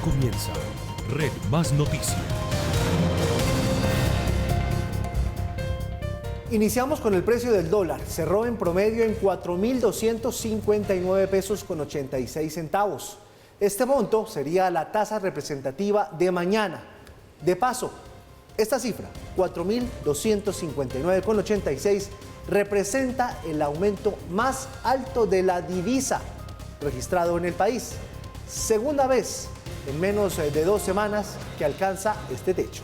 comienza Red Más Noticias. Iniciamos con el precio del dólar. Cerró en promedio en 4.259 pesos con 86 centavos. Este monto sería la tasa representativa de mañana. De paso, esta cifra, 4.259 con 86, representa el aumento más alto de la divisa registrado en el país. Segunda vez en menos de 2 semanas que alcanza este techo.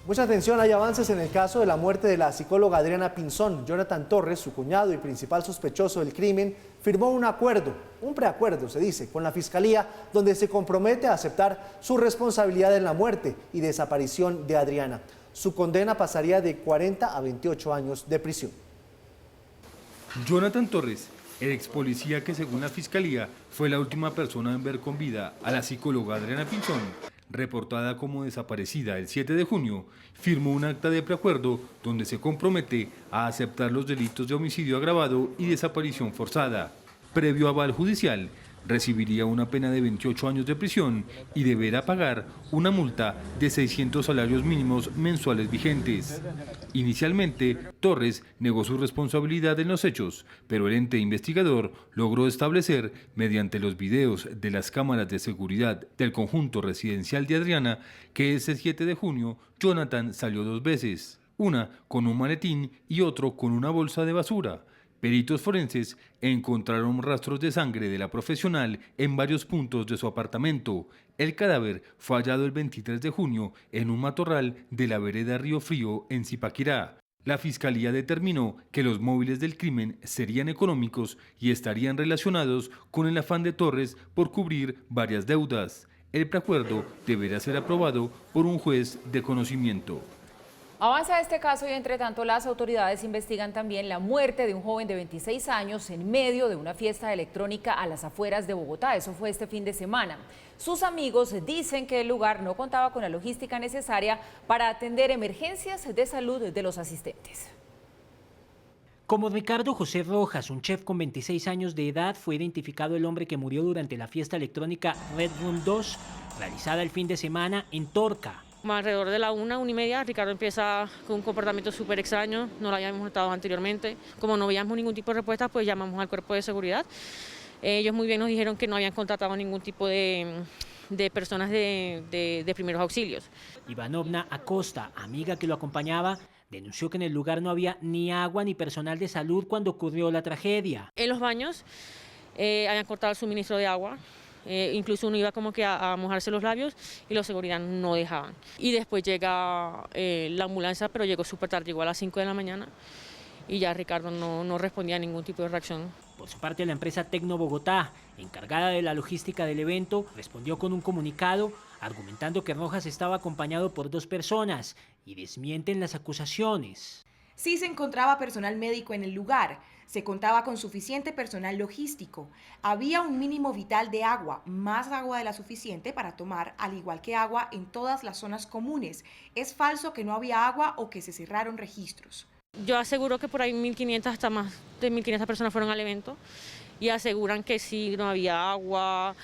Mucha atención, hay avances en el caso de la muerte de la psicóloga Adriana Pinzón. Jonathan Torres, su cuñado y principal sospechoso del crimen, firmó un preacuerdo, se dice, con la Fiscalía, donde se compromete a aceptar su responsabilidad en la muerte y desaparición de Adriana. Su condena pasaría de 40 a 28 años de prisión. Jonathan Torres, el ex policía que según la Fiscalía fue la última persona en ver con vida a la psicóloga Adriana Pinzón, reportada como desaparecida el 7 de junio, firmó un acta de preacuerdo donde se compromete a aceptar los delitos de homicidio agravado y desaparición forzada. Previo aval judicial, recibiría una pena de 28 años de prisión y deberá pagar una multa de 600 salarios mínimos mensuales vigentes. Inicialmente, Torres negó su responsabilidad en los hechos, pero el ente investigador logró establecer, mediante los videos de las cámaras de seguridad del conjunto residencial de Adriana, que ese 7 de junio Jonathan salió 2 veces, una con un maletín y otro con una bolsa de basura. Peritos forenses encontraron rastros de sangre de la profesional en varios puntos de su apartamento. El cadáver fue hallado el 23 de junio en un matorral de la vereda Río Frío en Zipaquirá. La Fiscalía determinó que los móviles del crimen serían económicos y estarían relacionados con el afán de Torres por cubrir varias deudas. El preacuerdo deberá ser aprobado por un juez de conocimiento. Avanza este caso y entre tanto las autoridades investigan también la muerte de un joven de 26 años en medio de una fiesta electrónica a las afueras de Bogotá. Eso fue este fin de semana. Sus amigos dicen que el lugar no contaba con la logística necesaria para atender emergencias de salud de los asistentes. Como Ricardo José Rojas, un chef con 26 años de edad, fue identificado el hombre que murió durante la fiesta electrónica Red Room 2, realizada el fin de semana en Torca. Alrededor de la 1:30, Ricardo empieza con un comportamiento súper extraño, no lo habíamos notado anteriormente. Como no veíamos ningún tipo de respuesta, pues llamamos al cuerpo de seguridad. Ellos muy bien nos dijeron que no habían contratado ningún tipo de personas de primeros auxilios. Ivanovna Acosta, amiga que lo acompañaba, denunció que en el lugar no había ni agua ni personal de salud cuando ocurrió la tragedia. En los baños habían cortado el suministro de agua. Incluso uno iba como que a mojarse los labios y los seguridad no dejaban. Y después llega la ambulancia, pero llegó súper tarde, llegó a las 5 de la mañana y ya Ricardo no respondía a ningún tipo de reacción. Por su parte, la empresa Tecno Bogotá, encargada de la logística del evento, respondió con un comunicado argumentando que Rojas estaba acompañado por 2 personas y desmienten las acusaciones. Sí se encontraba personal médico en el lugar, se contaba con suficiente personal logístico, había un mínimo vital de agua, más agua de la suficiente para tomar, al igual que agua en todas las zonas comunes. Es falso que no había agua o que se cerraron registros. Yo aseguro que por ahí 1.500 hasta más de 1.500 personas fueron al evento y aseguran que sí, no había agua,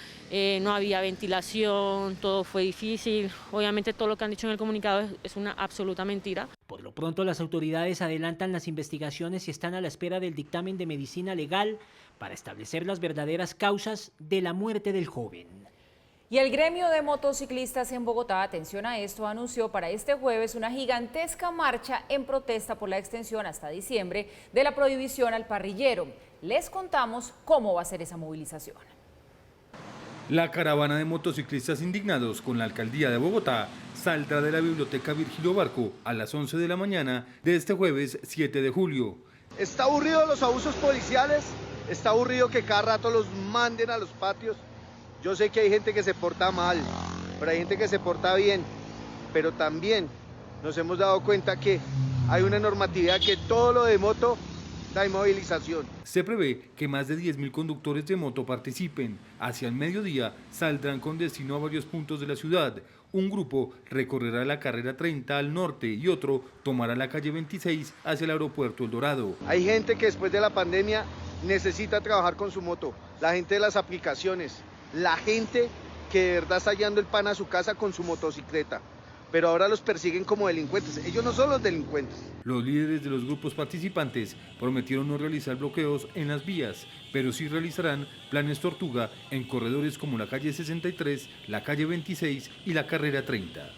no había ventilación, todo fue difícil. Obviamente todo lo que han dicho en el comunicado es una absoluta mentira. Por lo pronto, las autoridades adelantan las investigaciones y están a la espera del dictamen de medicina legal para establecer las verdaderas causas de la muerte del joven. Y el gremio de motociclistas en Bogotá, atención a esto, anunció para este jueves una gigantesca marcha en protesta por la extensión hasta diciembre de la prohibición al parrillero. Les contamos cómo va a ser esa movilización. La caravana de motociclistas indignados con la alcaldía de Bogotá saldrá de la biblioteca Virgilio Barco a las 11 de la mañana de este jueves 7 de julio. Está aburrido los abusos policiales, está aburrido que cada rato los manden a los patios. Yo sé que hay gente que se porta mal, pero hay gente que se porta bien, pero también nos hemos dado cuenta que hay una normatividad que todo lo de moto da inmovilización. Se prevé que más de 10.000 conductores de moto participen. Hacia el mediodía saldrán con destino a varios puntos de la ciudad. Un grupo recorrerá la carrera 30 al norte y otro tomará la calle 26 hacia el aeropuerto El Dorado. Hay gente que después de la pandemia necesita trabajar con su moto, la gente de las aplicaciones, la gente que de verdad está llevando el pan a su casa con su motocicleta. Pero ahora los persiguen como delincuentes. Ellos no son los delincuentes. Los líderes de los grupos participantes prometieron no realizar bloqueos en las vías, pero sí realizarán planes tortuga en corredores como la calle 63, la calle 26 y la carrera 30.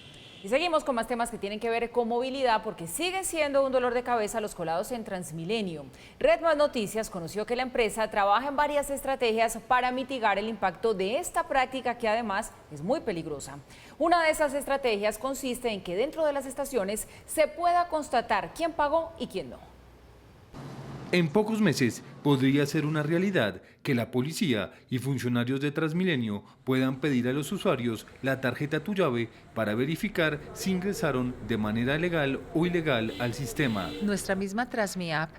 Y seguimos con más temas que tienen que ver con movilidad porque siguen siendo un dolor de cabeza los colados en Transmilenio. Red Más Noticias conoció que la empresa trabaja en varias estrategias para mitigar el impacto de esta práctica que además es muy peligrosa. Una de esas estrategias consiste en que dentro de las estaciones se pueda constatar quién pagó y quién no. En pocos meses podría ser una realidad que la policía y funcionarios de Transmilenio puedan pedir a los usuarios la tarjeta Tu Llave para verificar si ingresaron de manera legal o ilegal al sistema. Nuestra misma TransmiApp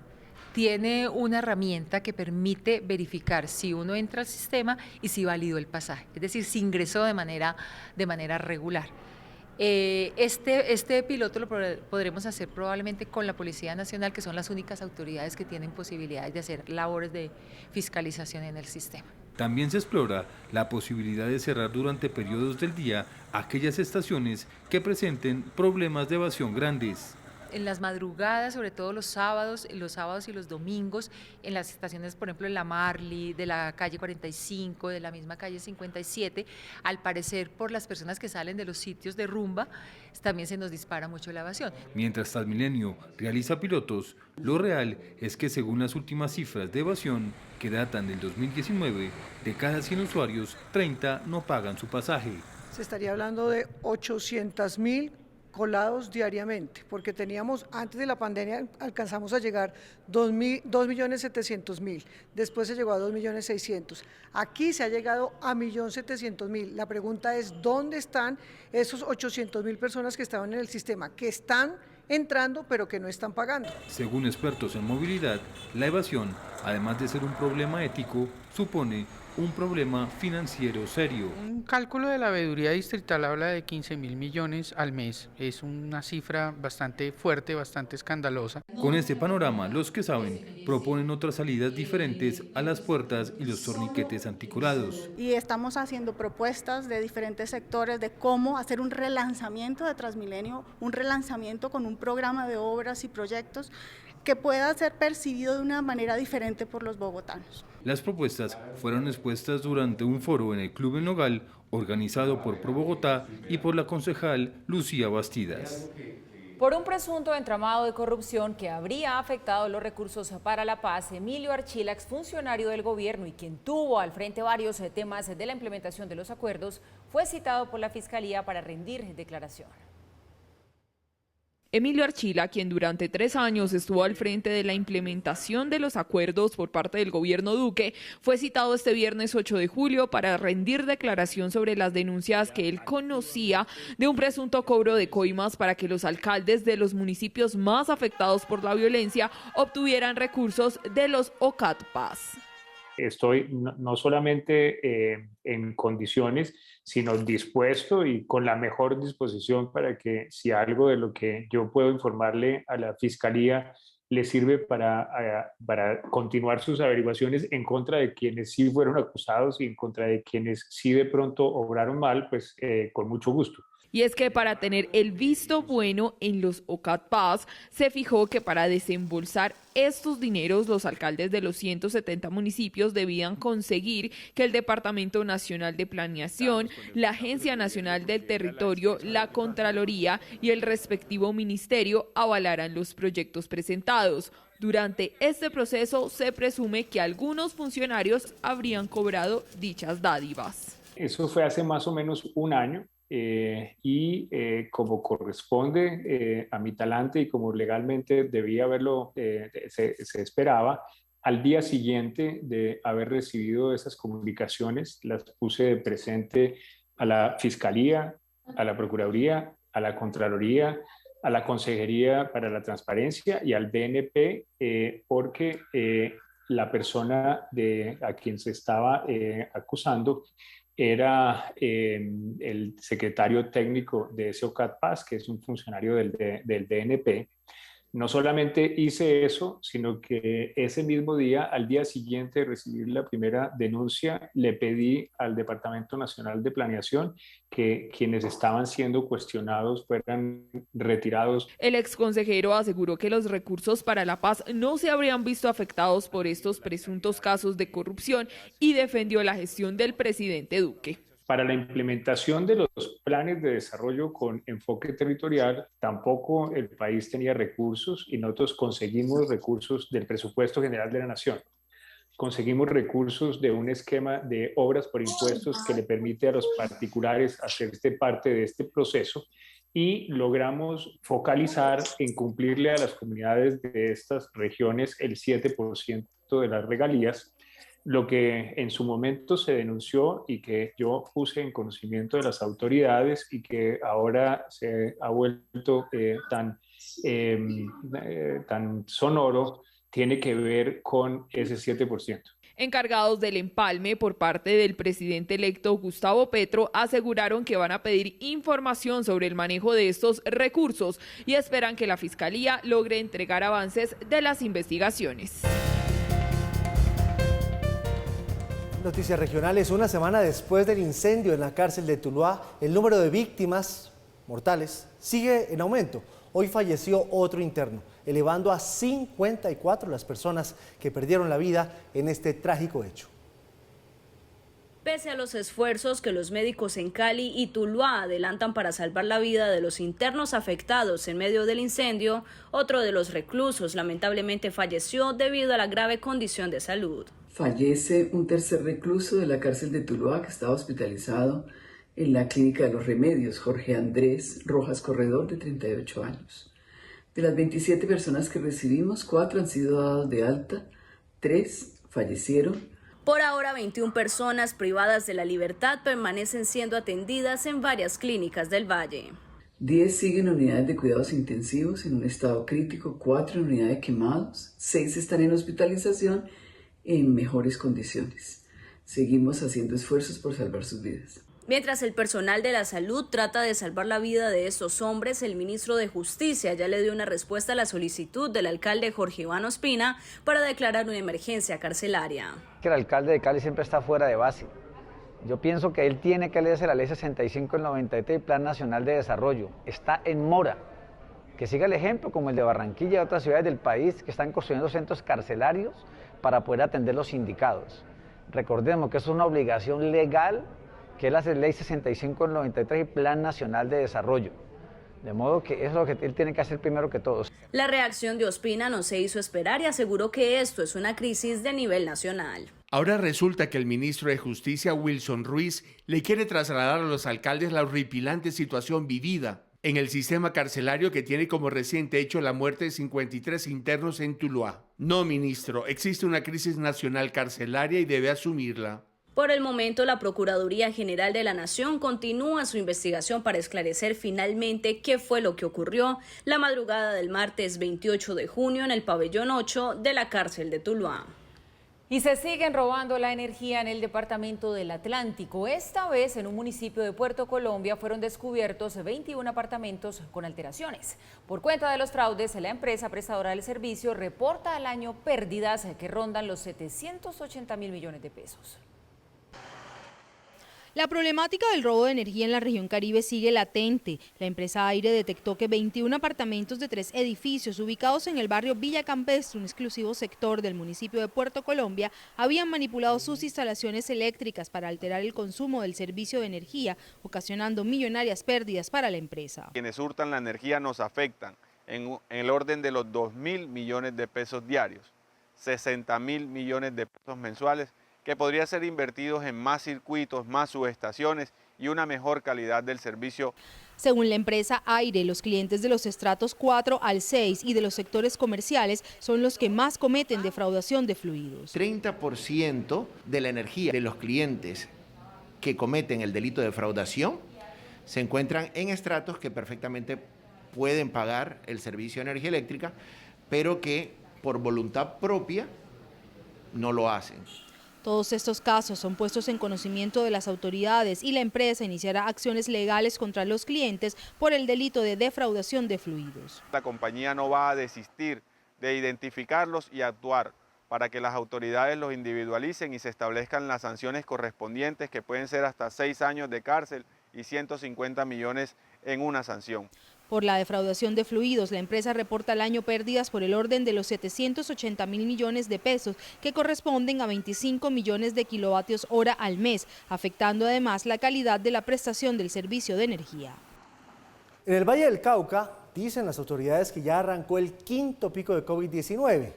tiene una herramienta que permite verificar si uno entra al sistema y si validó el pasaje, es decir, si ingresó de manera regular. Este piloto lo podremos hacer probablemente con la Policía Nacional, que son las únicas autoridades que tienen posibilidades de hacer labores de fiscalización en el sistema. También se explora la posibilidad de cerrar durante periodos del día aquellas estaciones que presenten problemas de evasión grandes. En las madrugadas, sobre todo los sábados y los domingos, en las estaciones, por ejemplo, en la Marly, de la calle 45, de la misma calle 57, al parecer por las personas que salen de los sitios de rumba, también se nos dispara mucho la evasión. Mientras Transmilenio realiza pilotos, lo real es que según las últimas cifras de evasión que datan del 2019, de cada 100 usuarios, 30 no pagan su pasaje. Se estaría hablando de 800.000 colados diariamente, porque teníamos, antes de la pandemia alcanzamos a llegar 2.700.000, después se llegó a 2.600.000, aquí se ha llegado a 1.700.000. La pregunta es, ¿dónde están esos 800.000 personas que estaban en el sistema, que están entrando pero que no están pagando? Según expertos en movilidad, la evasión, además de ser un problema ético, supone un problema financiero serio. Un cálculo de la veeduría distrital habla de 15.000 millones al mes. Es una cifra bastante fuerte, bastante escandalosa. Con este panorama, los que saben proponen otras salidas diferentes a las puertas y los torniquetes anticolados. Y estamos haciendo propuestas de diferentes sectores de cómo hacer un relanzamiento de Transmilenio, un relanzamiento con un programa de obras y proyectos que pueda ser percibido de una manera diferente por los bogotanos. Las propuestas fueron expuestas durante un foro en el Club El Nogal, organizado por Pro Bogotá y por la concejal Lucía Bastidas. Por un presunto entramado de corrupción que habría afectado los recursos para la paz, Emilio Archila, exfuncionario del gobierno y quien tuvo al frente varios temas de la implementación de los acuerdos, fue citado por la Fiscalía para rendir declaración. Emilio Archila, quien durante 3 años estuvo al frente de la implementación de los acuerdos por parte del gobierno Duque, fue citado este viernes 8 de julio para rendir declaración sobre las denuncias que él conocía de un presunto cobro de coimas para que los alcaldes de los municipios más afectados por la violencia obtuvieran recursos de los OCAT Paz. Estoy no solamente en condiciones, sino dispuesto y con la mejor disposición para que si algo de lo que yo puedo informarle a la Fiscalía le sirve para continuar sus averiguaciones en contra de quienes sí fueron acusados y en contra de quienes sí de pronto obraron mal, pues con mucho gusto. Y es que para tener el visto bueno en los OCAT Paz, se fijó que para desembolsar estos dineros, los alcaldes de los 170 municipios debían conseguir que el Departamento Nacional de Planeación, la Agencia Nacional del Territorio, la Contraloría y el respectivo ministerio avalaran los proyectos presentados. Durante este proceso se presume que algunos funcionarios habrían cobrado dichas dádivas. Eso fue hace más o menos un año. Como corresponde a mi talante y como legalmente debía haberlo, se esperaba, al día siguiente de haber recibido esas comunicaciones, las puse de presente a la Fiscalía, a la Procuraduría, a la Contraloría, a la Consejería para la Transparencia y al BNP, porque la persona a quien se estaba acusando era el secretario técnico de ese OCAT Paz, que es un funcionario del BNP, No solamente hice eso, sino que ese mismo día, al día siguiente de recibir la primera denuncia, le pedí al Departamento Nacional de Planeación que quienes estaban siendo cuestionados fueran retirados. El exconsejero aseguró que los recursos para la paz no se habrían visto afectados por estos presuntos casos de corrupción y defendió la gestión del presidente Duque. Para la implementación de los planes de desarrollo con enfoque territorial, tampoco el país tenía recursos y nosotros conseguimos recursos del presupuesto general de la Nación. Conseguimos recursos de un esquema de obras por impuestos que le permite a los particulares hacerse parte de este proceso y logramos focalizar en cumplirle a las comunidades de estas regiones el 7% de las regalías, lo que en su momento se denunció y que yo puse en conocimiento de las autoridades y que ahora se ha vuelto tan sonoro, tiene que ver con ese 7%. Encargados del empalme por parte del presidente electo Gustavo Petro aseguraron que van a pedir información sobre el manejo de estos recursos y esperan que la Fiscalía logre entregar avances de las investigaciones. Noticias regionales. Una semana después del incendio en la cárcel de Tuluá, el número de víctimas mortales sigue en aumento. Hoy falleció otro interno, elevando a 54 las personas que perdieron la vida en este trágico hecho. Pese a los esfuerzos que los médicos en Cali y Tuluá adelantan para salvar la vida de los internos afectados en medio del incendio, otro de los reclusos lamentablemente falleció debido a la grave condición de salud. Fallece un tercer recluso de la cárcel de Tuluá que estaba hospitalizado en la Clínica de los Remedios, Jorge Andrés Rojas Corredor, de 38 años. De las 27 personas que recibimos, 4 han sido dados de alta, 3 fallecieron. Por ahora, 21 personas privadas de la libertad permanecen siendo atendidas en varias clínicas del Valle. 10 siguen en unidades de cuidados intensivos en un estado crítico, 4 en unidad de quemados, 6 están en hospitalización en mejores condiciones. Seguimos haciendo esfuerzos por salvar sus vidas. Mientras el personal de la salud trata de salvar la vida de estos hombres, el ministro de Justicia ya le dio una respuesta a la solicitud del alcalde Jorge Iván Ospina para declarar una emergencia carcelaria. Que el alcalde de Cali siempre está fuera de base. Yo pienso que él tiene que leerse la ley 65 del 93 y Plan Nacional de Desarrollo. Está en mora. Que siga el ejemplo como el de Barranquilla y otras ciudades del país que están construyendo centros carcelarios para poder atender los sindicados. Recordemos que eso es una obligación legal, que es la ley 65 del 93 y Plan Nacional de Desarrollo. De modo que eso es lo que él tiene que hacer primero que todos. La reacción de Ospina no se hizo esperar y aseguró que esto es una crisis de nivel nacional. Ahora resulta que el ministro de Justicia, Wilson Ruiz, le quiere trasladar a los alcaldes la horripilante situación vivida en el sistema carcelario que tiene como reciente hecho la muerte de 53 internos en Tuluá. No, ministro, existe una crisis nacional carcelaria y debe asumirla. Por el momento, la Procuraduría General de la Nación continúa su investigación para esclarecer finalmente qué fue lo que ocurrió la madrugada del martes 28 de junio en el pabellón 8 de la cárcel de Tuluá. Y se siguen robando la energía en el departamento del Atlántico. Esta vez en un municipio de Puerto Colombia fueron descubiertos 21 apartamentos con alteraciones. Por cuenta de los fraudes, la empresa prestadora del servicio reporta al año pérdidas que rondan los 780.000 millones de pesos. La problemática del robo de energía en la región Caribe sigue latente. La empresa Aire detectó que 21 apartamentos de 3 edificios ubicados en el barrio Villa Campestre, un exclusivo sector del municipio de Puerto Colombia, habían manipulado sus instalaciones eléctricas para alterar el consumo del servicio de energía, ocasionando millonarias pérdidas para la empresa. Quienes hurtan la energía nos afectan en el orden de los 2.000 millones de pesos diarios, 60.000 millones de pesos mensuales, que podría ser invertidos en más circuitos, más subestaciones y una mejor calidad del servicio. Según la empresa Aire, los clientes de los estratos 4 al 6 y de los sectores comerciales son los que más cometen defraudación de fluidos. 30% de la energía de los clientes que cometen el delito de defraudación se encuentran en estratos que perfectamente pueden pagar el servicio de energía eléctrica, pero que por voluntad propia no lo hacen. Todos estos casos son puestos en conocimiento de las autoridades y la empresa iniciará acciones legales contra los clientes por el delito de defraudación de fluidos. La compañía no va a desistir de identificarlos y actuar para que las autoridades los individualicen y se establezcan las sanciones correspondientes, que pueden ser hasta 6 años de cárcel y 150 millones en una sanción. Por la defraudación de fluidos, la empresa reporta al año pérdidas por el orden de los 780.000 millones de pesos, que corresponden a 25 millones de kilovatios hora al mes, afectando además la calidad de la prestación del servicio de energía. En el Valle del Cauca, dicen las autoridades que ya arrancó el 5º pico de COVID-19.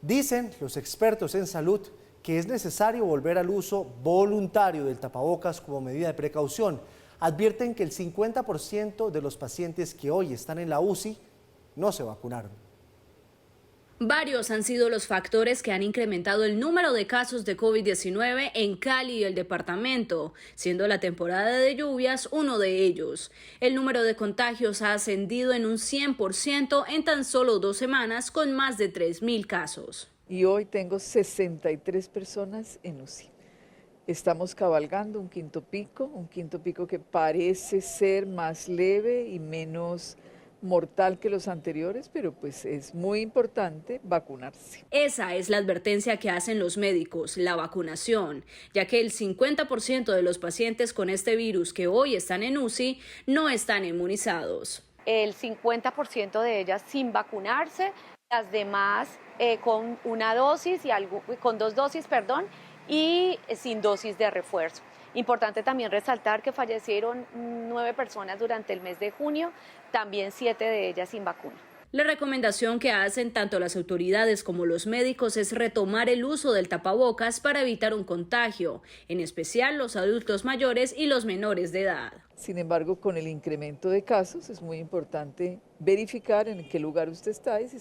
Dicen los expertos en salud que es necesario volver al uso voluntario del tapabocas como medida de precaución. Advierten que el 50% de los pacientes que hoy están en la UCI no se vacunaron. Varios han sido los factores que han incrementado el número de casos de COVID-19 en Cali y el departamento, siendo la temporada de lluvias uno de ellos. El número de contagios ha ascendido en un 100% en tan solo 2 semanas, con más de 3.000 casos. Y hoy tengo 63 personas en UCI. Estamos cabalgando un quinto pico que parece ser más leve y menos mortal que los anteriores, pero pues es muy importante vacunarse. Esa es la advertencia que hacen los médicos, la vacunación, ya que el 50% de los pacientes con este virus que hoy están en UCI no están inmunizados. El 50% de ellas sin vacunarse, las demás con una dosis y con 2 dosis, y sin dosis de refuerzo. Importante también resaltar que fallecieron 9 personas durante el mes de junio, también 7 de ellas sin vacuna. La recomendación que hacen tanto las autoridades como los médicos es retomar el uso del tapabocas para evitar un contagio, en especial los adultos mayores y los menores de edad. Sin embargo, con el incremento de casos es muy importante verificar en qué lugar usted está y si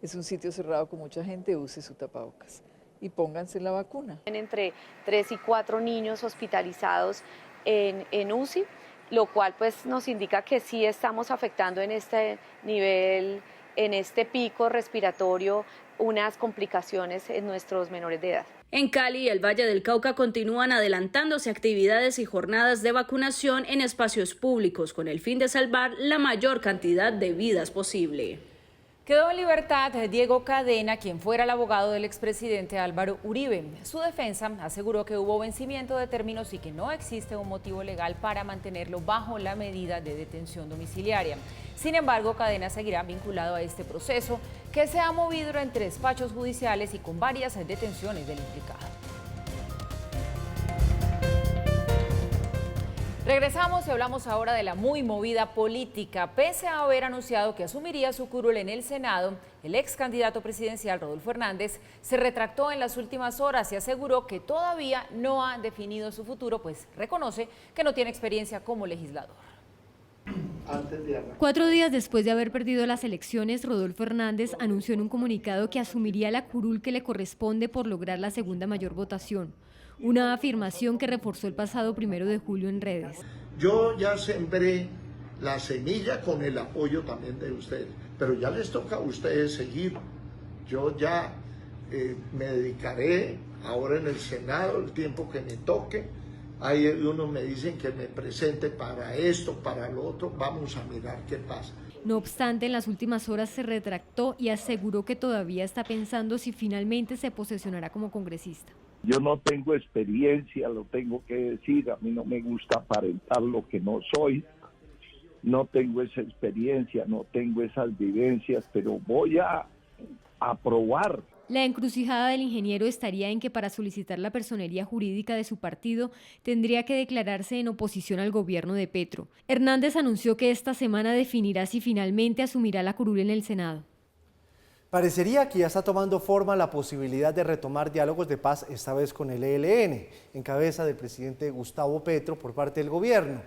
es un sitio cerrado con mucha gente, use su tapabocas y pónganse la vacuna. Entre 3 y 4 niños hospitalizados en UCI, lo cual pues nos indica que sí estamos afectando en este nivel, en este pico respiratorio, unas complicaciones en nuestros menores de edad. En Cali y el Valle del Cauca continúan adelantándose actividades y jornadas de vacunación en espacios públicos con el fin de salvar la mayor cantidad de vidas posible. Quedó en libertad Diego Cadena, quien fuera el abogado del expresidente Álvaro Uribe. Su defensa aseguró que hubo vencimiento de términos y que no existe un motivo legal para mantenerlo bajo la medida de detención domiciliaria. Sin embargo, Cadena seguirá vinculado a este proceso, que se ha movido entre despachos judiciales y con varias detenciones del implicado. Regresamos y hablamos ahora de la muy movida política. Pese a haber anunciado que asumiría su curul en el Senado, el ex candidato presidencial Rodolfo Hernández se retractó en las últimas horas y aseguró que todavía no ha definido su futuro, pues reconoce que no tiene experiencia como legislador. 4 días después de haber perdido las elecciones, Rodolfo Hernández anunció en un comunicado que asumiría la curul que le corresponde por lograr la segunda mayor votación. Una afirmación que reforzó el pasado 1 de julio en redes. Yo ya sembré la semilla con el apoyo también de ustedes, pero ya les toca a ustedes seguir. Yo ya me dedicaré ahora en el Senado el tiempo que me toque. Hay unos me dicen que me presente para esto, para lo otro, vamos a mirar qué pasa. No obstante, en las últimas horas se retractó y aseguró que todavía está pensando si finalmente se posesionará como congresista. Yo no tengo experiencia, lo tengo que decir, a mí no me gusta aparentar lo que no soy, no tengo esa experiencia, no tengo esas vivencias, pero voy a aprobar. La encrucijada del ingeniero estaría en que para solicitar la personería jurídica de su partido tendría que declararse en oposición al gobierno de Petro. Hernández anunció que esta semana definirá si finalmente asumirá la curul en el Senado. Parecería que ya está tomando forma la posibilidad de retomar diálogos de paz, esta vez con el ELN, en cabeza del presidente Gustavo Petro por parte del gobierno.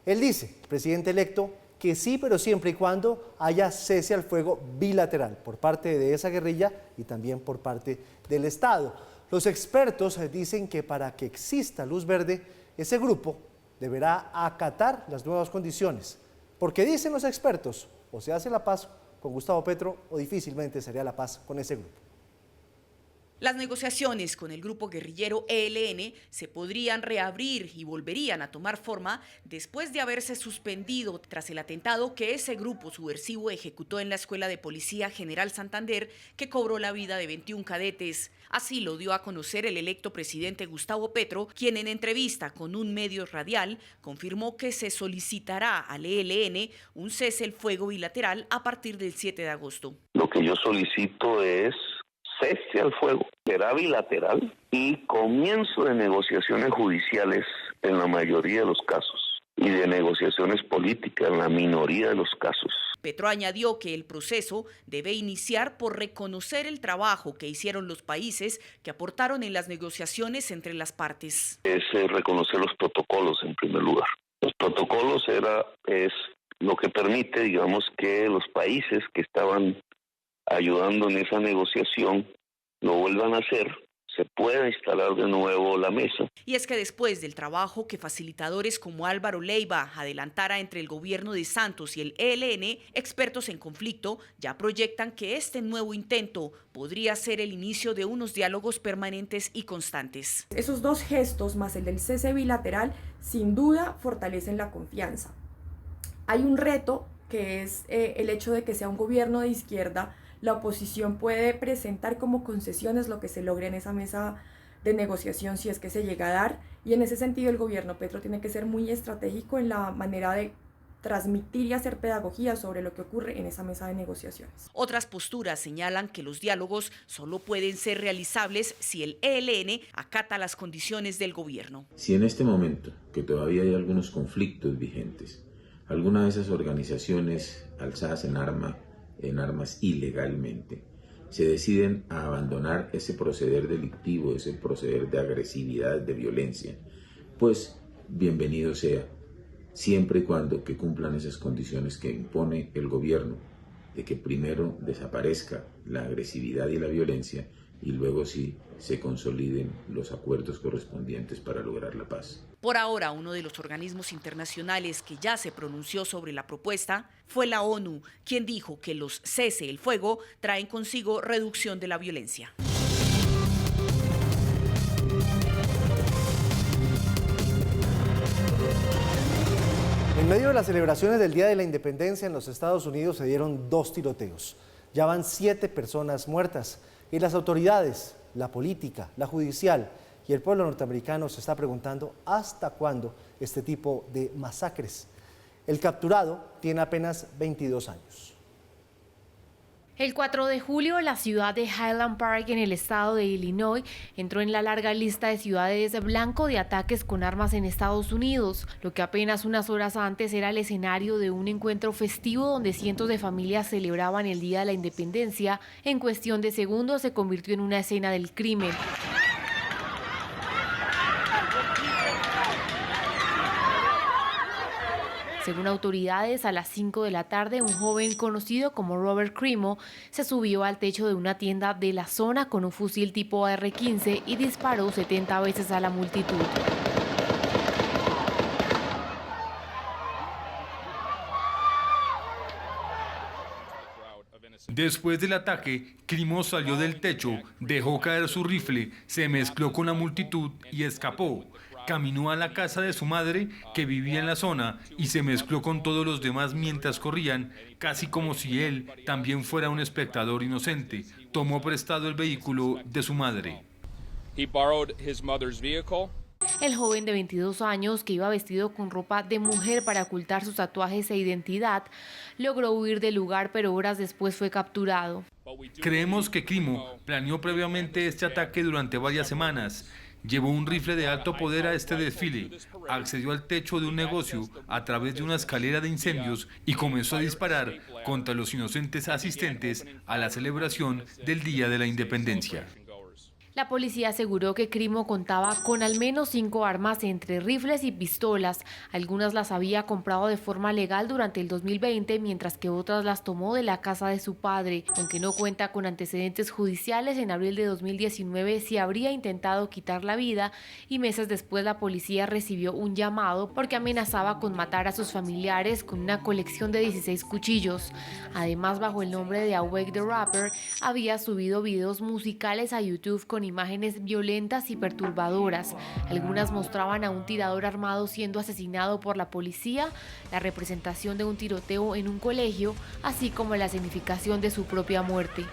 Él dice, presidente electo, que sí, pero siempre y cuando haya cese al fuego bilateral por parte de esa guerrilla y también por parte del Estado. Los expertos dicen que para que exista luz verde, ese grupo deberá acatar las nuevas condiciones. Porque dicen los expertos, o se hace la paz con Gustavo Petro o difícilmente sería la paz con ese grupo. Las negociaciones con el grupo guerrillero ELN se podrían reabrir y volverían a tomar forma después de haberse suspendido tras el atentado que ese grupo subversivo ejecutó en la Escuela de Policía General Santander, que cobró la vida de 21 cadetes. Así lo dio a conocer el electo presidente Gustavo Petro, quien en entrevista con un medio radial confirmó que se solicitará al ELN un cese el fuego bilateral a partir del 7 de agosto. Lo que yo solicito es cese al fuego, será bilateral y comienzo de negociaciones judiciales en la mayoría de los casos y de negociaciones políticas en la minoría de los casos. Petro añadió que el proceso debe iniciar por reconocer el trabajo que hicieron los países que aportaron en las negociaciones entre las partes. Es reconocer los protocolos en primer lugar. Los protocolos es lo que permite, digamos, que los países que estaban ayudando en esa negociación lo vuelvan a hacer, se pueda instalar de nuevo la mesa. Y es que después del trabajo que facilitadores como Álvaro Leiva adelantara entre el gobierno de Santos y el ELN, expertos en conflicto ya proyectan que este nuevo intento podría ser el inicio de unos diálogos permanentes y constantes. Esos dos gestos, más el del cese bilateral, sin duda fortalecen la confianza. Hay un reto que es el hecho de que sea un gobierno de izquierda. La oposición puede presentar como concesiones lo que se logre en esa mesa de negociación si es que se llega a dar, y en ese sentido el gobierno Petro tiene que ser muy estratégico en la manera de transmitir y hacer pedagogía sobre lo que ocurre en esa mesa de negociaciones. Otras posturas señalan que los diálogos solo pueden ser realizables si el ELN acata las condiciones del gobierno. Si en este momento, que todavía hay algunos conflictos vigentes, alguna de esas organizaciones alzadas en armas ilegalmente, se deciden a abandonar ese proceder delictivo, ese proceder de agresividad, de violencia, pues bienvenido sea, siempre y cuando que cumplan esas condiciones que impone el gobierno, de que primero desaparezca la agresividad y la violencia y luego sí se consoliden los acuerdos correspondientes para lograr la paz. Por ahora, uno de los organismos internacionales que ya se pronunció sobre la propuesta fue la ONU, quien dijo que los cese el fuego traen consigo reducción de la violencia. En medio de las celebraciones del Día de la Independencia en los Estados Unidos se dieron 2 tiroteos. Ya van 7 personas muertas y las autoridades, la política, la judicial y el pueblo norteamericano se está preguntando hasta cuándo este tipo de masacres. El capturado tiene apenas 22 años. El 4 de julio, la ciudad de Highland Park, en el estado de Illinois, entró en la larga lista de ciudades blanco de ataques con armas en Estados Unidos, lo que apenas unas horas antes era el escenario de un encuentro festivo donde cientos de familias celebraban el Día de la Independencia. En cuestión de segundos se convirtió en una escena del crimen. Según autoridades, a las 5 de la tarde, un joven conocido como Robert Crimo se subió al techo de una tienda de la zona con un fusil tipo AR-15 y disparó 70 veces a la multitud. Después del ataque, Crimo salió del techo, dejó caer su rifle, se mezcló con la multitud y escapó. Caminó a la casa de su madre, que vivía en la zona, y se mezcló con todos los demás mientras corrían, casi como si él también fuera un espectador inocente. Tomó prestado el vehículo de su madre. El joven de 22 años, que iba vestido con ropa de mujer para ocultar sus tatuajes e identidad, logró huir del lugar, pero horas después fue capturado. Creemos que Crimo planeó previamente este ataque durante varias semanas. Llevó un rifle de alto poder a este desfile, accedió al techo de un negocio a través de una escalera de incendios y comenzó a disparar contra los inocentes asistentes a la celebración del Día de la Independencia. La policía aseguró que Crimo contaba con al menos 5 armas entre rifles y pistolas. Algunas las había comprado de forma legal durante el 2020, mientras que otras las tomó de la casa de su padre. Aunque no cuenta con antecedentes judiciales, en abril de 2019 se habría intentado quitar la vida y meses después la policía recibió un llamado porque amenazaba con matar a sus familiares con una colección de 16 cuchillos. Además, bajo el nombre de Awake the Rapper, había subido videos musicales a YouTube con imágenes violentas y perturbadoras. Algunas mostraban a un tirador armado siendo asesinado por la policía, la representación de un tiroteo en un colegio, así como la significación de su propia muerte.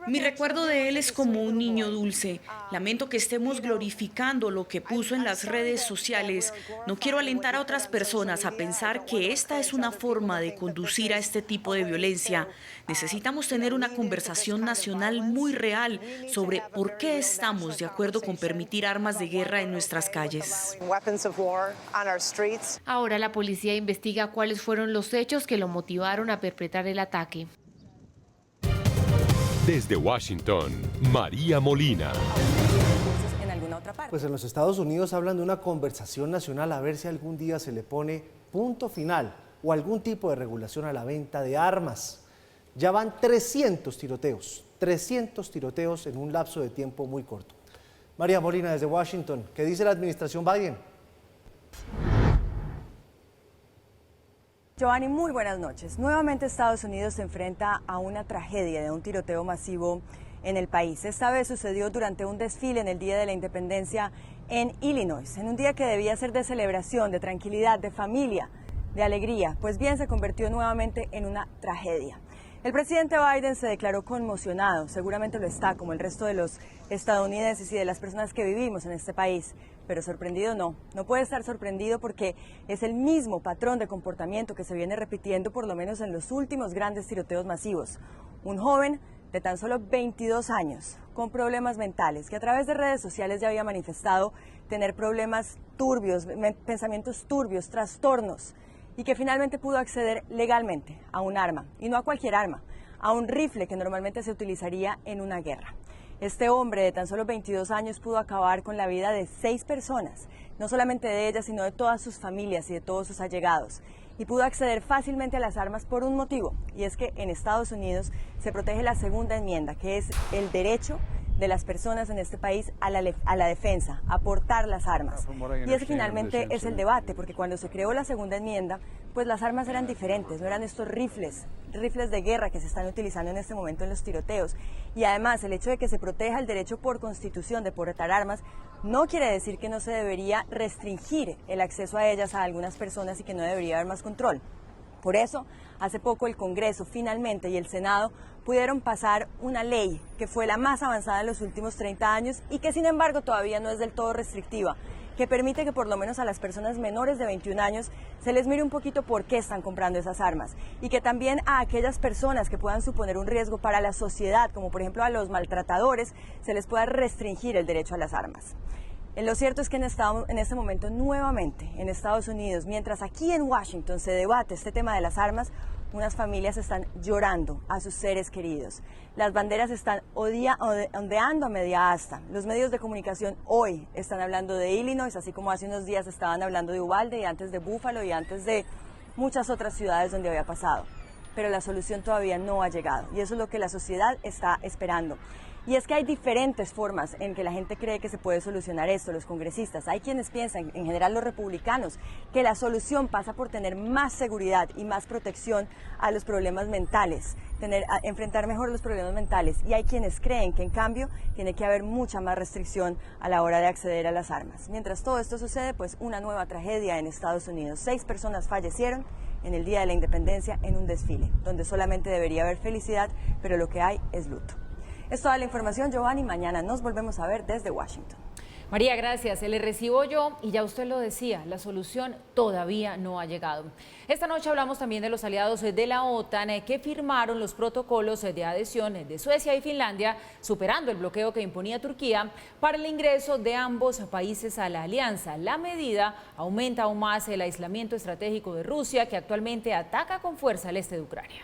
Mi recuerdo de él es como un niño dulce. Lamento que estemos glorificando lo que puso en las redes sociales. No quiero alentar a otras personas a pensar que esta es una forma de conducir a este tipo de violencia. Necesitamos tener una conversación nacional muy real sobre por qué estamos de acuerdo con permitir armas de guerra en nuestras calles. Ahora la policía investiga cuáles fueron los hechos que lo motivaron a perpetrar el ataque. Desde Washington, María Molina. Pues en los Estados Unidos hablan de una conversación nacional a ver si algún día se le pone punto final o algún tipo de regulación a la venta de armas. Ya van 300 tiroteos en un lapso de tiempo muy corto. María Molina desde Washington, ¿qué dice la administración Biden? Giovanni, muy buenas noches. Nuevamente Estados Unidos se enfrenta a una tragedia de un tiroteo masivo en el país. Esta vez sucedió durante un desfile en el Día de la Independencia en Illinois, en un día que debía ser de celebración, de tranquilidad, de familia, de alegría. Pues bien, se convirtió nuevamente en una tragedia. El presidente Biden se declaró conmocionado, seguramente lo está, como el resto de los estadounidenses y de las personas que vivimos en este país, pero sorprendido no puede estar sorprendido porque es el mismo patrón de comportamiento que se viene repitiendo por lo menos en los últimos grandes tiroteos masivos. Un joven de tan solo 22 años, con problemas mentales, que a través de redes sociales ya había manifestado tener problemas turbios, pensamientos turbios, trastornos, y que finalmente pudo acceder legalmente a un arma, y no a cualquier arma, a un rifle que normalmente se utilizaría en una guerra. Este hombre de tan solo 22 años pudo acabar con la vida de 6 personas, no solamente de ellas, sino de todas sus familias y de todos sus allegados. Y pudo acceder fácilmente a las armas por un motivo, y es que en Estados Unidos se protege la segunda enmienda, que es el derecho de las personas en este país a la defensa, a portar las armas. Y ese finalmente es el debate, porque cuando se creó la segunda enmienda, pues las armas eran diferentes, no eran estos rifles de guerra que se están utilizando en este momento en los tiroteos. Y además el hecho de que se proteja el derecho por constitución de portar armas no quiere decir que no se debería restringir el acceso a ellas a algunas personas y que no debería haber más control. Por eso, hace poco el Congreso finalmente y el Senado pudieron pasar una ley que fue la más avanzada en los últimos 30 años y que sin embargo todavía no es del todo restrictiva, que permite que por lo menos a las personas menores de 21 años se les mire un poquito por qué están comprando esas armas y que también a aquellas personas que puedan suponer un riesgo para la sociedad, como por ejemplo a los maltratadores, se les pueda restringir el derecho a las armas. Lo cierto es que en este momento nuevamente en Estados Unidos, mientras aquí en Washington se debate este tema de las armas, unas familias están llorando a sus seres queridos. Las banderas están ondeando a media asta. Los medios de comunicación hoy están hablando de Illinois, así como hace unos días estaban hablando de Uvalde y antes de Buffalo y antes de muchas otras ciudades donde había pasado. Pero la solución todavía no ha llegado y eso es lo que la sociedad está esperando. Y es que hay diferentes formas en que la gente cree que se puede solucionar esto, los congresistas. Hay quienes piensan, en general los republicanos, que la solución pasa por tener más seguridad y más protección a los problemas mentales, enfrentar mejor los problemas mentales. Y hay quienes creen que en cambio tiene que haber mucha más restricción a la hora de acceder a las armas. Mientras todo esto sucede, pues una nueva tragedia en Estados Unidos. 6 personas fallecieron en el Día de la Independencia en un desfile, donde solamente debería haber felicidad, pero lo que hay es luto. Es toda la información, Giovanni. Mañana nos volvemos a ver desde Washington. María, gracias. Le recibo yo y ya usted lo decía, la solución todavía no ha llegado. Esta noche hablamos también de los aliados de la OTAN que firmaron los protocolos de adhesión de Suecia y Finlandia, superando el bloqueo que imponía Turquía para el ingreso de ambos países a la alianza. La medida aumenta aún más el aislamiento estratégico de Rusia, que actualmente ataca con fuerza al este de Ucrania.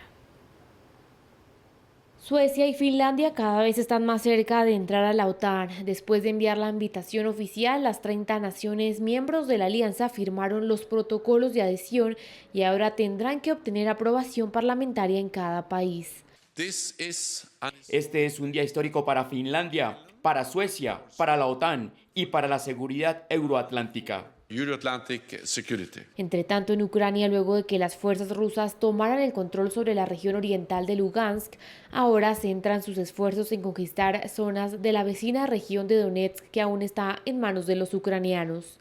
Suecia y Finlandia cada vez están más cerca de entrar a la OTAN. Después de enviar la invitación oficial, las 30 naciones miembros de la alianza firmaron los protocolos de adhesión y ahora tendrán que obtener aprobación parlamentaria en cada país. Este es un día histórico para Finlandia, para Suecia, para la OTAN y para la seguridad euroatlántica. Entre tanto, en Ucrania, luego de que las fuerzas rusas tomaran el control sobre la región oriental de Lugansk, ahora centran sus esfuerzos en conquistar zonas de la vecina región de Donetsk que aún está en manos de los ucranianos.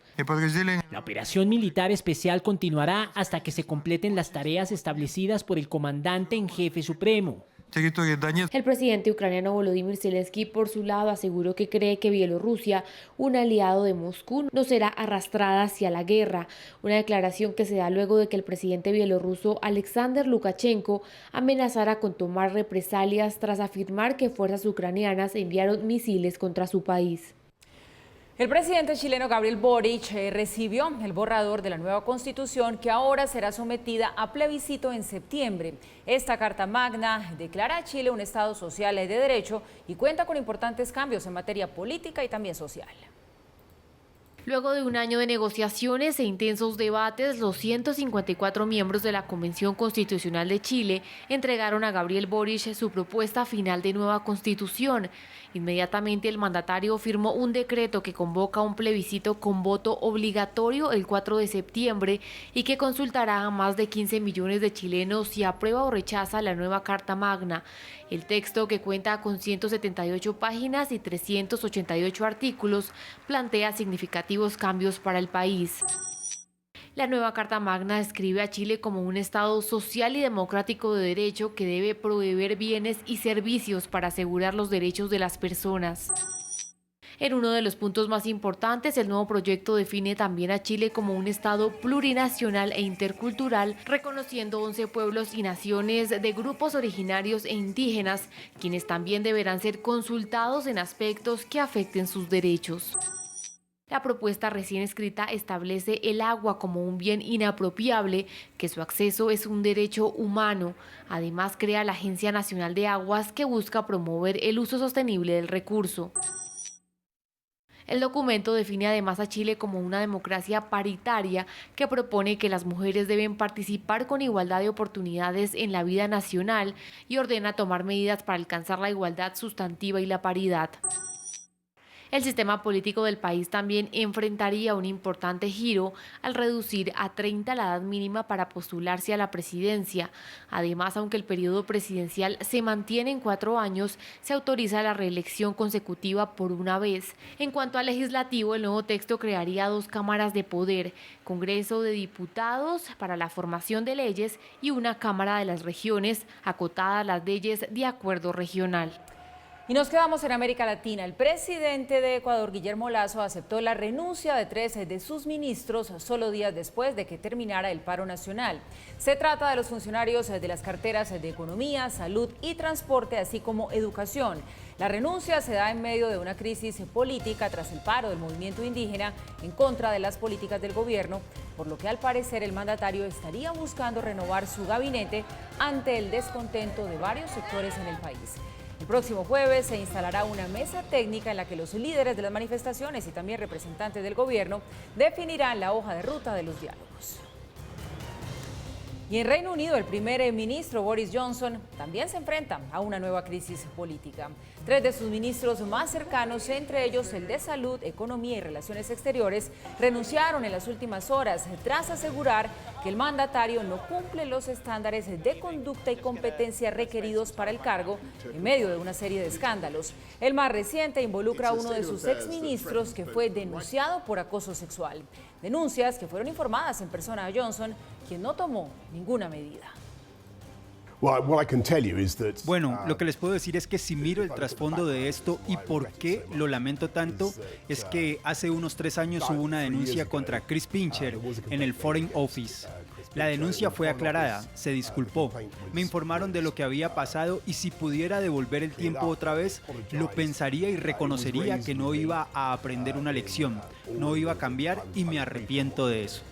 La operación militar especial continuará hasta que se completen las tareas establecidas por el comandante en jefe supremo. El presidente ucraniano Volodymyr Zelensky, por su lado, aseguró que cree que Bielorrusia, un aliado de Moscú, no será arrastrada hacia la guerra. Una declaración que se da luego de que el presidente bielorruso Alexander Lukashenko amenazara con tomar represalias tras afirmar que fuerzas ucranianas enviaron misiles contra su país. El presidente chileno Gabriel Boric recibió el borrador de la nueva constitución que ahora será sometida a plebiscito en septiembre. Esta Carta Magna declara a Chile un Estado social y de derecho y cuenta con importantes cambios en materia política y también social. Luego de un año de negociaciones e intensos debates, los 154 miembros de la Convención Constitucional de Chile entregaron a Gabriel Boric su propuesta final de nueva constitución. Inmediatamente el mandatario firmó un decreto que convoca un plebiscito con voto obligatorio el 4 de septiembre y que consultará a más de 15 millones de chilenos si aprueba o rechaza la nueva Carta Magna. El texto, que cuenta con 178 páginas y 388 artículos, plantea significativos cambios para el país. La nueva Carta Magna describe a Chile como un Estado social y democrático de derecho que debe proveer bienes y servicios para asegurar los derechos de las personas. En uno de los puntos más importantes, el nuevo proyecto define también a Chile como un Estado plurinacional e intercultural, reconociendo 11 pueblos y naciones de grupos originarios e indígenas, quienes también deberán ser consultados en aspectos que afecten sus derechos. La propuesta recién escrita establece el agua como un bien inapropiable, que su acceso es un derecho humano. Además, crea la Agencia Nacional de Aguas, que busca promover el uso sostenible del recurso. El documento define además a Chile como una democracia paritaria que propone que las mujeres deben participar con igualdad de oportunidades en la vida nacional y ordena tomar medidas para alcanzar la igualdad sustantiva y la paridad. El sistema político del país también enfrentaría un importante giro al reducir a 30 la edad mínima para postularse a la presidencia. Además, aunque el periodo presidencial se mantiene en 4 años, se autoriza la reelección consecutiva por una vez. En cuanto al legislativo, el nuevo texto crearía 2 cámaras de poder, Congreso de Diputados para la formación de leyes y una Cámara de las Regiones, acotadas las leyes de acuerdo regional. Y nos quedamos en América Latina. El presidente de Ecuador, Guillermo Lasso, aceptó la renuncia de 3 de sus ministros solo días después de que terminara el paro nacional. Se trata de los funcionarios de las carteras de Economía, Salud y Transporte, así como Educación. La renuncia se da en medio de una crisis política tras el paro del movimiento indígena en contra de las políticas del gobierno, por lo que al parecer el mandatario estaría buscando renovar su gabinete ante el descontento de varios sectores en el país. El próximo jueves se instalará una mesa técnica en la que los líderes de las manifestaciones y también representantes del gobierno definirán la hoja de ruta de los diálogos. Y en Reino Unido, el primer ministro Boris Johnson también se enfrenta a una nueva crisis política. 3 de sus ministros más cercanos, entre ellos el de Salud, Economía y Relaciones Exteriores, renunciaron en las últimas horas tras asegurar que el mandatario no cumple los estándares de conducta y competencia requeridos para el cargo en medio de una serie de escándalos. El más reciente involucra a uno de sus exministros que fue denunciado por acoso sexual. Denuncias que fueron informadas en persona a Johnson, quien no tomó ninguna medida. Bueno, lo que les puedo decir es que si miro el trasfondo de esto y por qué lo lamento tanto, es que hace unos 3 años hubo una denuncia contra Chris Pincher en el Foreign Office. La denuncia fue aclarada, se disculpó, me informaron de lo que había pasado y si pudiera devolver el tiempo otra vez, lo pensaría y reconocería que no iba a aprender una lección, no iba a cambiar y me arrepiento de eso.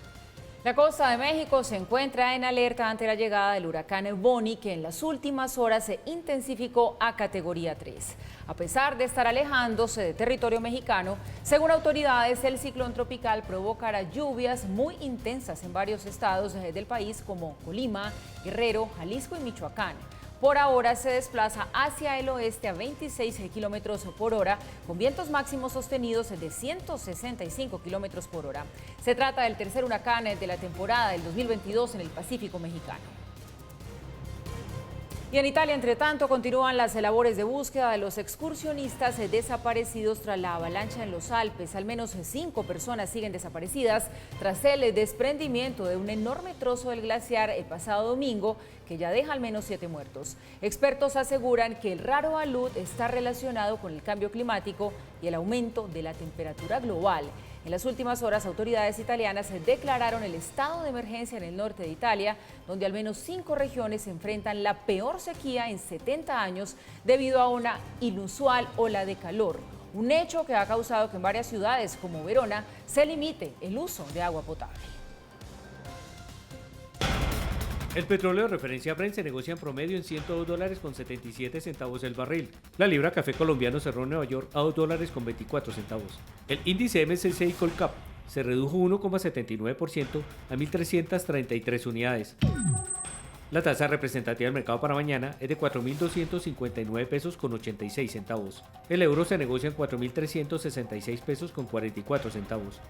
La costa de México se encuentra en alerta ante la llegada del huracán Bonnie, que en las últimas horas se intensificó a categoría 3. A pesar de estar alejándose de territorio mexicano, según autoridades, el ciclón tropical provocará lluvias muy intensas en varios estados del país como Colima, Guerrero, Jalisco y Michoacán. Por ahora se desplaza hacia el oeste a 26 kilómetros por hora, con vientos máximos sostenidos de 165 kilómetros por hora. Se trata del tercer huracán de la temporada del 2022 en el Pacífico mexicano. Y en Italia, entre tanto, continúan las labores de búsqueda de los excursionistas desaparecidos tras la avalancha en los Alpes. Al menos 5 personas siguen desaparecidas tras el desprendimiento de un enorme trozo del glaciar el pasado domingo, que ya deja al menos 7 muertos. Expertos aseguran que el raro alud está relacionado con el cambio climático y el aumento de la temperatura global. En las últimas horas, autoridades italianas declararon el estado de emergencia en el norte de Italia, donde al menos 5 regiones se enfrentan la peor sequía en 70 años debido a una inusual ola de calor. Un hecho que ha causado que en varias ciudades como Verona se limite el uso de agua potable. El petróleo de referencia Brent se negocia en promedio en $102.77 el barril. La libra café colombiano cerró en Nueva York a $2.24. El índice MSCI Colcap se redujo 1,79% a 1.333 unidades. La tasa representativa del mercado para mañana es de 4.259 pesos con 86 centavos. El euro se negocia en 4.366 pesos con 44 centavos.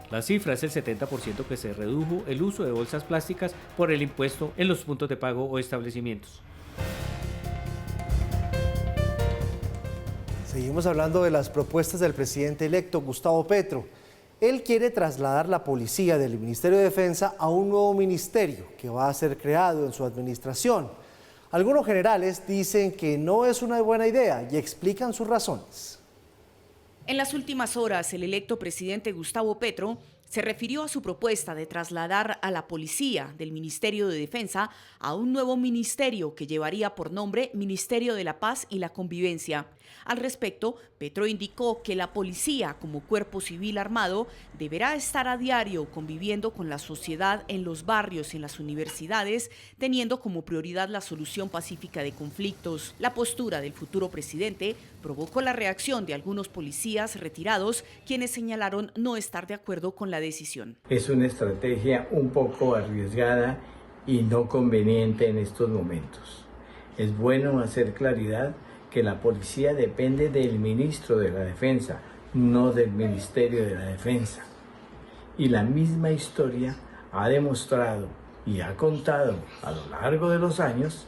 La cifra es el 70% que se redujo el uso de bolsas plásticas por el impuesto en los puntos de pago o establecimientos. Seguimos hablando de las propuestas del presidente electo Gustavo Petro. Él quiere trasladar la policía del Ministerio de Defensa a un nuevo ministerio que va a ser creado en su administración. Algunos generales dicen que no es una buena idea y explican sus razones. En las últimas horas, el electo presidente Gustavo Petro se refirió a su propuesta de trasladar a la policía del Ministerio de Defensa a un nuevo ministerio que llevaría por nombre Ministerio de la Paz y la Convivencia. Al respecto, Petro indicó que la policía, como cuerpo civil armado, deberá estar a diario conviviendo con la sociedad en los barrios y en las universidades, teniendo como prioridad la solución pacífica de conflictos. La postura del futuro presidente provocó la reacción de algunos policías retirados, quienes señalaron no estar de acuerdo con la decisión. Es una estrategia un poco arriesgada y no conveniente en estos momentos. Es bueno hacer claridad que la policía depende del ministro de la Defensa, no del Ministerio de la Defensa. Y la misma historia ha demostrado y ha contado a lo largo de los años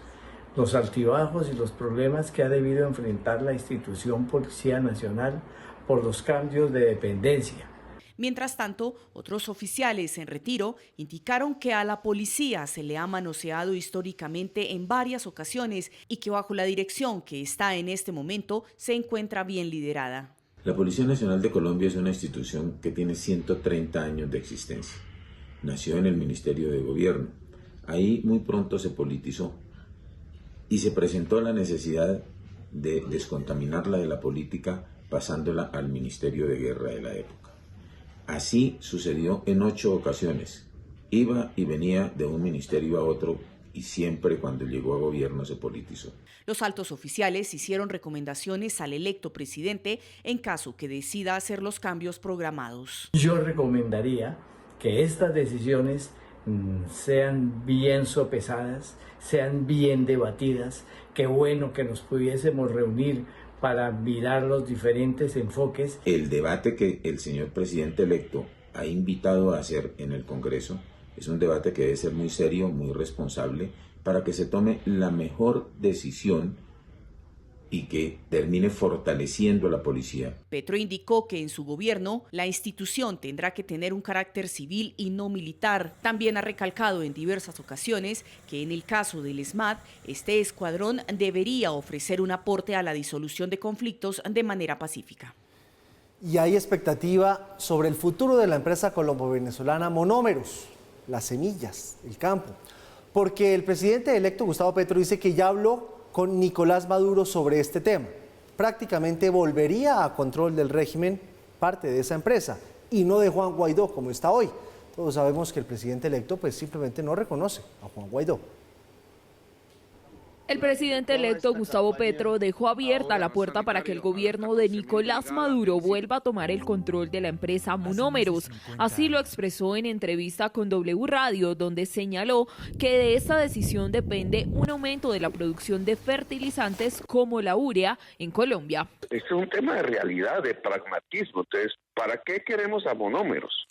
los altibajos y los problemas que ha debido enfrentar la institución Policía Nacional por los cambios de dependencia. Mientras tanto, otros oficiales en retiro indicaron que a la policía se le ha manoseado históricamente en varias ocasiones y que bajo la dirección que está en este momento se encuentra bien liderada. La Policía Nacional de Colombia es una institución que tiene 130 años de existencia. Nació en el Ministerio de Gobierno. Ahí muy pronto se politizó y se presentó la necesidad de descontaminarla de la política pasándola al Ministerio de Guerra de la época. Así sucedió en 8 ocasiones. Iba y venía de un ministerio a otro y siempre cuando llegó a gobierno se politizó. Los altos oficiales hicieron recomendaciones al electo presidente en caso que decida hacer los cambios programados. Yo recomendaría que estas decisiones sean bien sopesadas, sean bien debatidas. Qué bueno que nos pudiésemos reunir para mirar los diferentes enfoques. El debate que el señor presidente electo ha invitado a hacer en el Congreso es un debate que debe ser muy serio, muy responsable, para que se tome la mejor decisión y que termine fortaleciendo a la policía. Petro indicó que en su gobierno la institución tendrá que tener un carácter civil y no militar. También ha recalcado en diversas ocasiones que en el caso del ESMAD, este escuadrón debería ofrecer un aporte a la disolución de conflictos de manera pacífica. Y hay expectativa sobre el futuro de la empresa colombo-venezolana Monómeros, las semillas, el campo, porque el presidente electo Gustavo Petro dice que ya habló con Nicolás Maduro sobre este tema. Prácticamente volvería a control del régimen parte de esa empresa y no de Juan Guaidó como está hoy. Todos sabemos que el presidente electo pues simplemente no reconoce a Juan Guaidó. El presidente electo Gustavo Petro dejó abierta la puerta para que el gobierno de Nicolás Maduro vuelva a tomar el control de la empresa Monómeros. Así lo expresó en entrevista con W Radio, donde señaló que de esta decisión depende un aumento de la producción de fertilizantes como la urea en Colombia. Este es un tema de realidad, de pragmatismo. Entonces, ¿para qué queremos a Monómeros?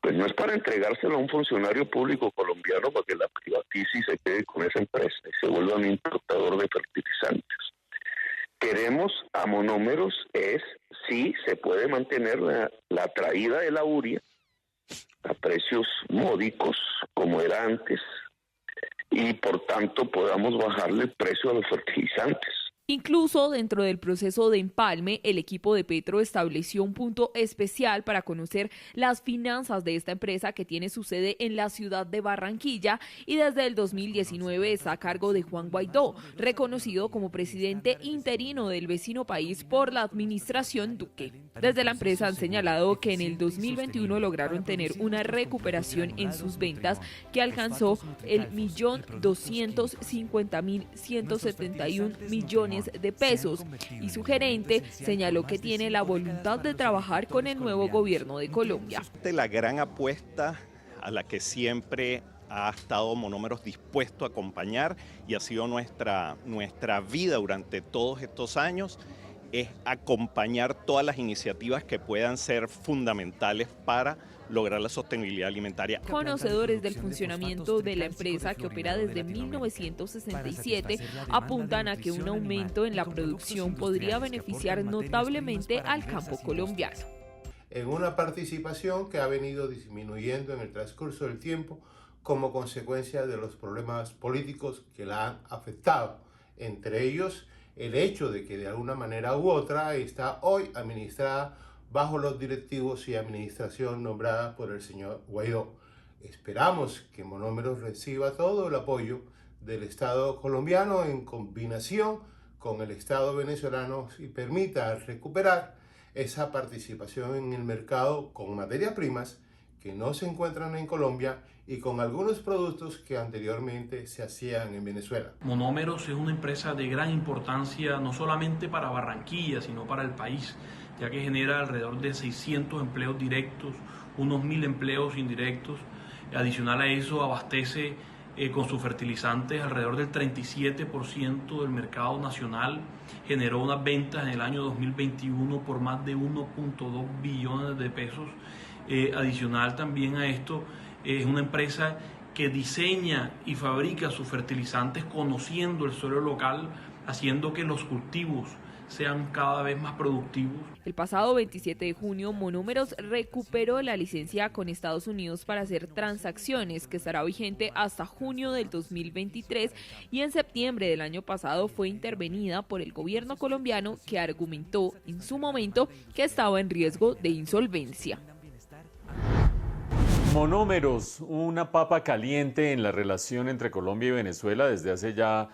Pues no es para entregárselo a un funcionario público colombiano para que la privatice y se quede con esa empresa y se vuelva un importador de fertilizantes. Queremos a Monómeros si se puede mantener la traída de la urea a precios módicos como era antes y por tanto podamos bajarle el precio a los fertilizantes. Incluso dentro del proceso de empalme, el equipo de Petro estableció un punto especial para conocer las finanzas de esta empresa que tiene su sede en la ciudad de Barranquilla y desde el 2019 está a cargo de Juan Guaidó, reconocido como presidente interino del vecino país por la administración Duque. Desde la empresa han señalado que en el 2021 lograron tener una recuperación en sus ventas que alcanzó el 1.250.171 millones de pesos, y su gerente señaló que tiene la voluntad de trabajar con el nuevo gobierno de Colombia. La gran apuesta a la que siempre ha estado Monómeros dispuesto a acompañar y ha sido nuestra vida durante todos estos años es acompañar todas las iniciativas que puedan ser fundamentales para lograr la sostenibilidad alimentaria. Conocedores del funcionamiento de la empresa, que opera desde 1967, apuntan a que un aumento en la producción podría beneficiar notablemente al campo colombiano. En una participación que ha venido disminuyendo en el transcurso del tiempo como consecuencia de los problemas políticos que la han afectado, entre ellos el hecho de que de alguna manera u otra está hoy administrada bajo los directivos y administración nombrada por el señor Guaidó. Esperamos que Monómeros reciba todo el apoyo del Estado colombiano en combinación con el Estado venezolano y permita recuperar esa participación en el mercado con materias primas que no se encuentran en Colombia y con algunos productos que anteriormente se hacían en Venezuela. Monómeros es una empresa de gran importancia no solamente para Barranquilla, sino para el país, ya que genera alrededor de 600 empleos directos, unos 1.000 empleos indirectos. Adicional a eso, abastece con sus fertilizantes alrededor del 37% del mercado nacional. Generó unas ventas en el año 2021 por más de 1.2 billones de pesos. Adicional también a esto, es una empresa que diseña y fabrica sus fertilizantes conociendo el suelo local, haciendo que los cultivos sean cada vez más productivos. El pasado 27 de junio, Monómeros recuperó la licencia con Estados Unidos para hacer transacciones, que estará vigente hasta junio del 2023, y en septiembre del año pasado fue intervenida por el gobierno colombiano, que argumentó en su momento que estaba en riesgo de insolvencia. Monómeros, una papa caliente en la relación entre Colombia y Venezuela desde hace ya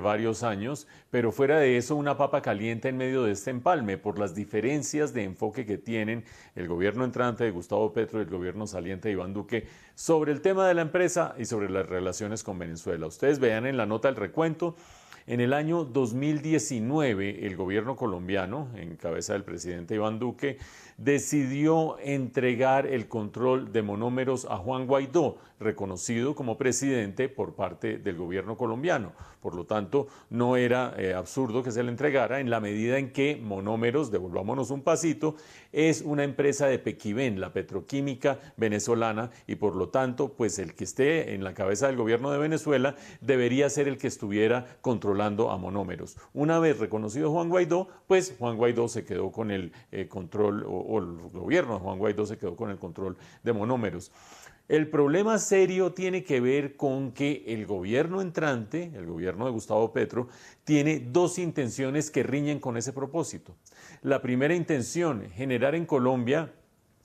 varios años, pero fuera de eso, una papa caliente en medio de este empalme por las diferencias de enfoque que tienen el gobierno entrante de Gustavo Petro y el gobierno saliente de Iván Duque sobre el tema de la empresa y sobre las relaciones con Venezuela. Ustedes vean en la nota el recuento. En el año 2019, el gobierno colombiano, en cabeza del presidente Iván Duque, decidió entregar el control de Monómeros a Juan Guaidó, reconocido como presidente por parte del gobierno colombiano. Por lo tanto, no era absurdo que se le entregara en la medida en que Monómeros, devolvámonos un pasito, es una empresa de Pequivén, la petroquímica venezolana, y por lo tanto, pues el que esté en la cabeza del gobierno de Venezuela debería ser el que estuviera controlando a Monómeros. Una vez reconocido Juan Guaidó, pues Juan Guaidó se quedó con el control, o el gobierno de Juan Guaidó se quedó con el control de Monómeros. El problema serio tiene que ver con que el gobierno entrante, el gobierno de Gustavo Petro, tiene dos intenciones que riñen con ese propósito. La primera intención, generar en Colombia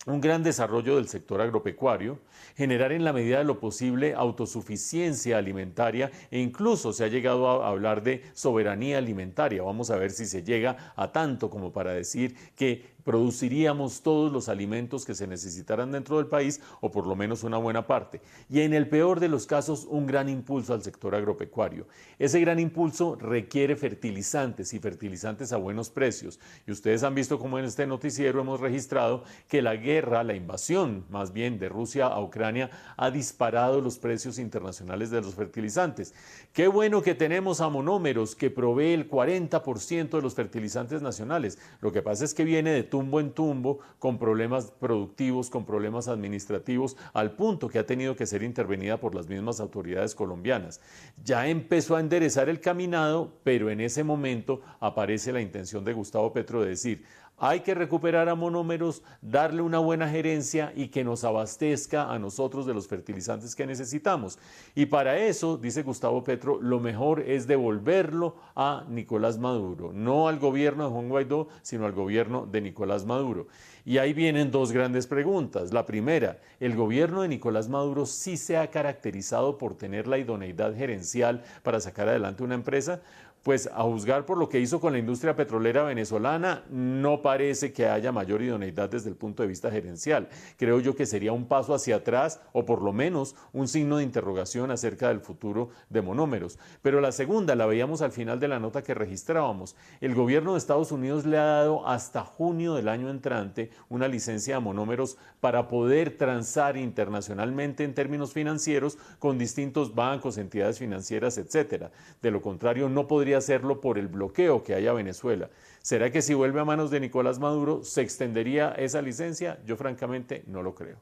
un gran desarrollo del sector agropecuario, generar en la medida de lo posible autosuficiencia alimentaria e incluso se ha llegado a hablar de soberanía alimentaria. Vamos a ver si se llega a tanto como para decir que produciríamos todos los alimentos que se necesitaran dentro del país, o por lo menos una buena parte. Y en el peor de los casos, un gran impulso al sector agropecuario. Ese gran impulso requiere fertilizantes y fertilizantes a buenos precios. Y ustedes han visto cómo en este noticiero hemos registrado que la guerra, la invasión más bien de Rusia a Ucrania, ha disparado los precios internacionales de los fertilizantes. Qué bueno que tenemos a Monómeros, que provee el 40% de los fertilizantes nacionales. Lo que pasa es que viene de tumbo en tumbo, con problemas productivos, con problemas administrativos, al punto que ha tenido que ser intervenida por las mismas autoridades colombianas. Ya empezó a enderezar el caminado, pero en ese momento aparece la intención de Gustavo Petro de decir: hay que recuperar a Monómeros, darle una buena gerencia y que nos abastezca a nosotros de los fertilizantes que necesitamos. Y para eso, dice Gustavo Petro, lo mejor es devolverlo a Nicolás Maduro, no al gobierno de Juan Guaidó, sino al gobierno de Nicolás Maduro. Y ahí vienen dos grandes preguntas. La primera, ¿el gobierno de Nicolás Maduro sí se ha caracterizado por tener la idoneidad gerencial para sacar adelante una empresa? Pues a juzgar por lo que hizo con la industria petrolera venezolana, no parece que haya mayor idoneidad desde el punto de vista gerencial. Creo yo que sería un paso hacia atrás, o por lo menos un signo de interrogación acerca del futuro de Monómeros. Pero la segunda la veíamos al final de la nota que registrábamos. El gobierno de Estados Unidos le ha dado hasta junio del año entrante una licencia a Monómeros para poder transar internacionalmente en términos financieros con distintos bancos, entidades financieras, etcétera. De lo contrario, no podría hacerlo por el bloqueo que hay a Venezuela. ¿Será que si vuelve a manos de Nicolás Maduro se extendería esa licencia? Yo francamente no lo creo.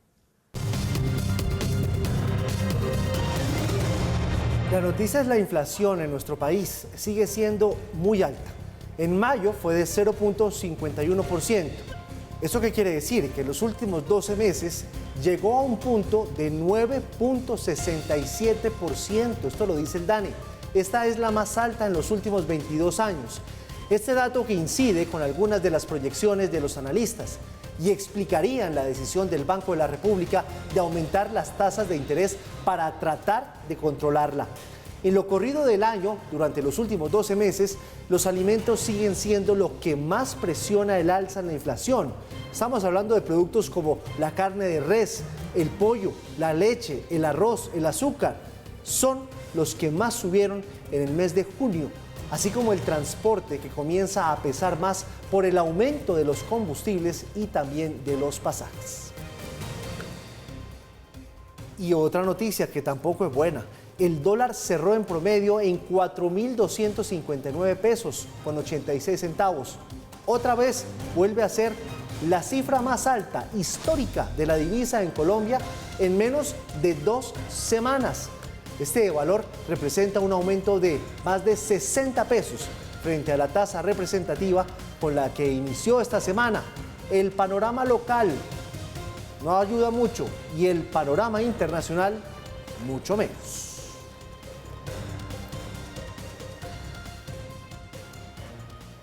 La noticia es la inflación en nuestro país. Sigue siendo muy alta. En mayo fue de 0.51%. ¿Eso qué quiere decir? Que en los últimos 12 meses llegó a un punto de 9.67%. Esto lo dice el DANE. Esta es la más alta en los últimos 22 años. Este dato que incide con algunas de las proyecciones de los analistas y explicarían la decisión del Banco de la República de aumentar las tasas de interés para tratar de controlarla. En lo corrido del año, durante los últimos 12 meses, los alimentos siguen siendo lo que más presiona el alza en la inflación. Estamos hablando de productos como la carne de res, el pollo, la leche, el arroz, el azúcar. Son los que más subieron en el mes de junio, así como el transporte, que comienza a pesar más por el aumento de los combustibles y también de los pasajes. Y otra noticia que tampoco es buena: el dólar cerró en promedio en 4.259 pesos con 86 centavos. Otra vez vuelve a ser la cifra más alta histórica de la divisa en Colombia en menos de 2 semanas. Este valor representa un aumento de más de 60 pesos frente a la tasa representativa con la que inició esta semana. El panorama local no ayuda mucho y el panorama internacional mucho menos.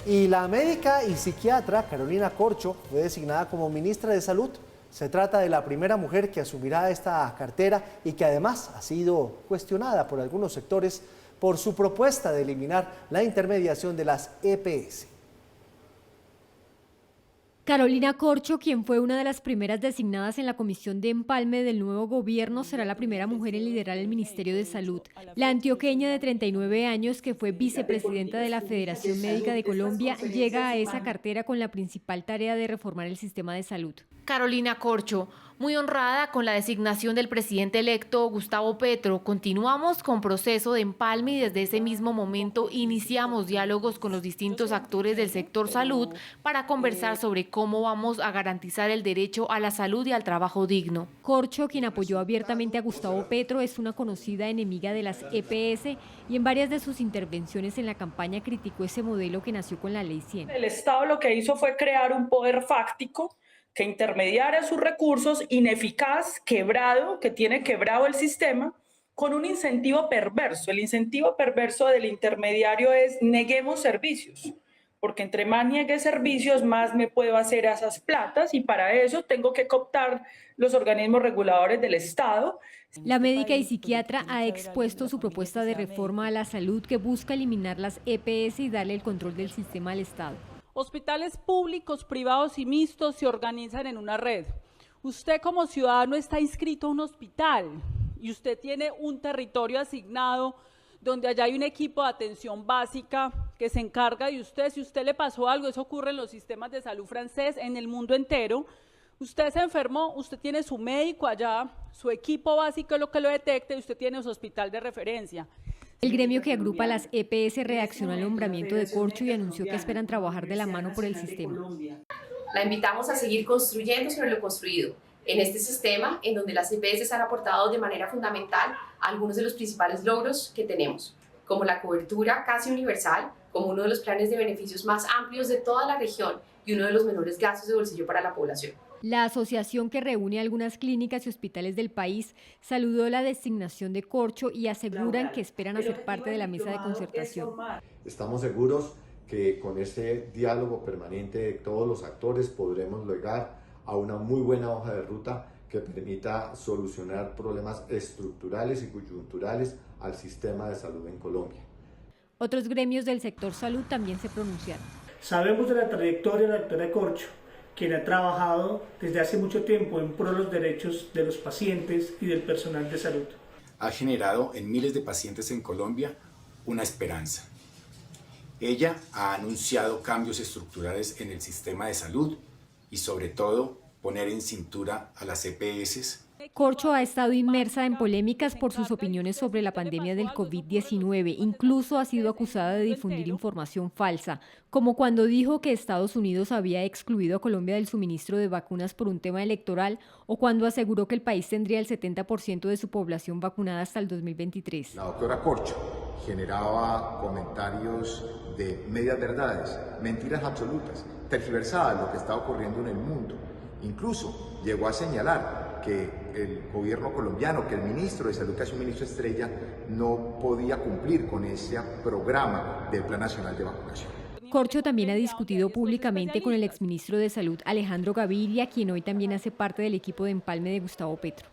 Y la médica y psiquiatra Carolina Corcho fue designada como ministra de Salud. Se trata de la primera mujer que asumirá esta cartera y que además ha sido cuestionada por algunos sectores por su propuesta de eliminar la intermediación de las EPS. Carolina Corcho, quien fue una de las primeras designadas en la comisión de empalme del nuevo gobierno, será la primera mujer en liderar el Ministerio de Salud. La antioqueña de 39 años, que fue vicepresidenta de la Federación Médica de Colombia, llega a esa cartera con la principal tarea de reformar el sistema de salud. Carolina Corcho, muy honrada con la designación del presidente electo Gustavo Petro. Continuamos con proceso de empalme y desde ese mismo momento iniciamos diálogos con los distintos actores del sector salud para conversar sobre cómo vamos a garantizar el derecho a la salud y al trabajo digno. Corcho, quien apoyó abiertamente a Gustavo Petro, es una conocida enemiga de las EPS y en varias de sus intervenciones en la campaña criticó ese modelo que nació con la Ley 100. El Estado lo que hizo fue crear un poder fáctico que intermediara sus recursos, ineficaz, quebrado, que tiene quebrado el sistema, con un incentivo perverso. El incentivo perverso del intermediario es: neguemos servicios, porque entre más niegue servicios, más me puedo hacer a esas platas, y para eso tengo que cooptar los organismos reguladores del Estado. La médica y psiquiatra ha expuesto su propuesta de reforma a la salud que busca eliminar las EPS y darle el control del sistema al Estado. Hospitales públicos, privados y mixtos se organizan en una red. Usted como ciudadano está inscrito a un hospital y usted tiene un territorio asignado donde allá hay un equipo de atención básica que se encarga de usted. Si usted le pasó algo, eso ocurre en los sistemas de salud francés, en el mundo entero. Usted se enfermó, usted tiene su médico allá, su equipo básico es lo que lo detecta y usted tiene su hospital de referencia. El gremio que agrupa las EPS reaccionó al nombramiento de Corcho y anunció que esperan trabajar de la mano por el sistema. La invitamos a seguir construyendo sobre lo construido en este sistema, en donde las EPS han aportado de manera fundamental algunos de los principales logros que tenemos, como la cobertura casi universal, como uno de los planes de beneficios más amplios de toda la región y uno de los menores gastos de bolsillo para la población. La asociación, que reúne algunas clínicas y hospitales del país, saludó la designación de Corcho y aseguran que esperan hacer parte de la mesa de concertación. Estamos seguros que con ese diálogo permanente de todos los actores podremos llegar a una muy buena hoja de ruta que permita solucionar problemas estructurales y coyunturales al sistema de salud en Colombia. Otros gremios del sector salud también se pronunciaron. Sabemos de la trayectoria de la doctora Corcho, quien ha trabajado desde hace mucho tiempo en pro de los derechos de los pacientes y del personal de salud. Ha generado en miles de pacientes en Colombia una esperanza. Ella ha anunciado cambios estructurales en el sistema de salud y sobre todo poner en cintura a las EPS. Corcho ha estado inmersa en polémicas por sus opiniones sobre la pandemia del COVID-19. Incluso ha sido acusada de difundir información falsa, como cuando dijo que Estados Unidos había excluido a Colombia del suministro de vacunas por un tema electoral, o cuando aseguró que el país tendría el 70% de su población vacunada hasta el 2023. La doctora Corcho generaba comentarios de medias verdades, mentiras absolutas, tergiversadas lo que está ocurriendo en el mundo. Incluso llegó a señalar que el gobierno colombiano, que el ministro de Salud, que es un ministro estrella, no podía cumplir con ese programa del Plan Nacional de Vacunación. Corcho también ha discutido públicamente con el exministro de Salud, Alejandro Gaviria, quien hoy también hace parte del equipo de empalme de Gustavo Petro.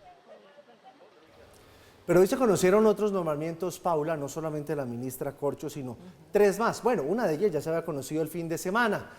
Pero hoy se conocieron otros nombramientos, Paula, no solamente la ministra Corcho, sino 3 más. Bueno, una de ellas ya se había conocido el fin de semana.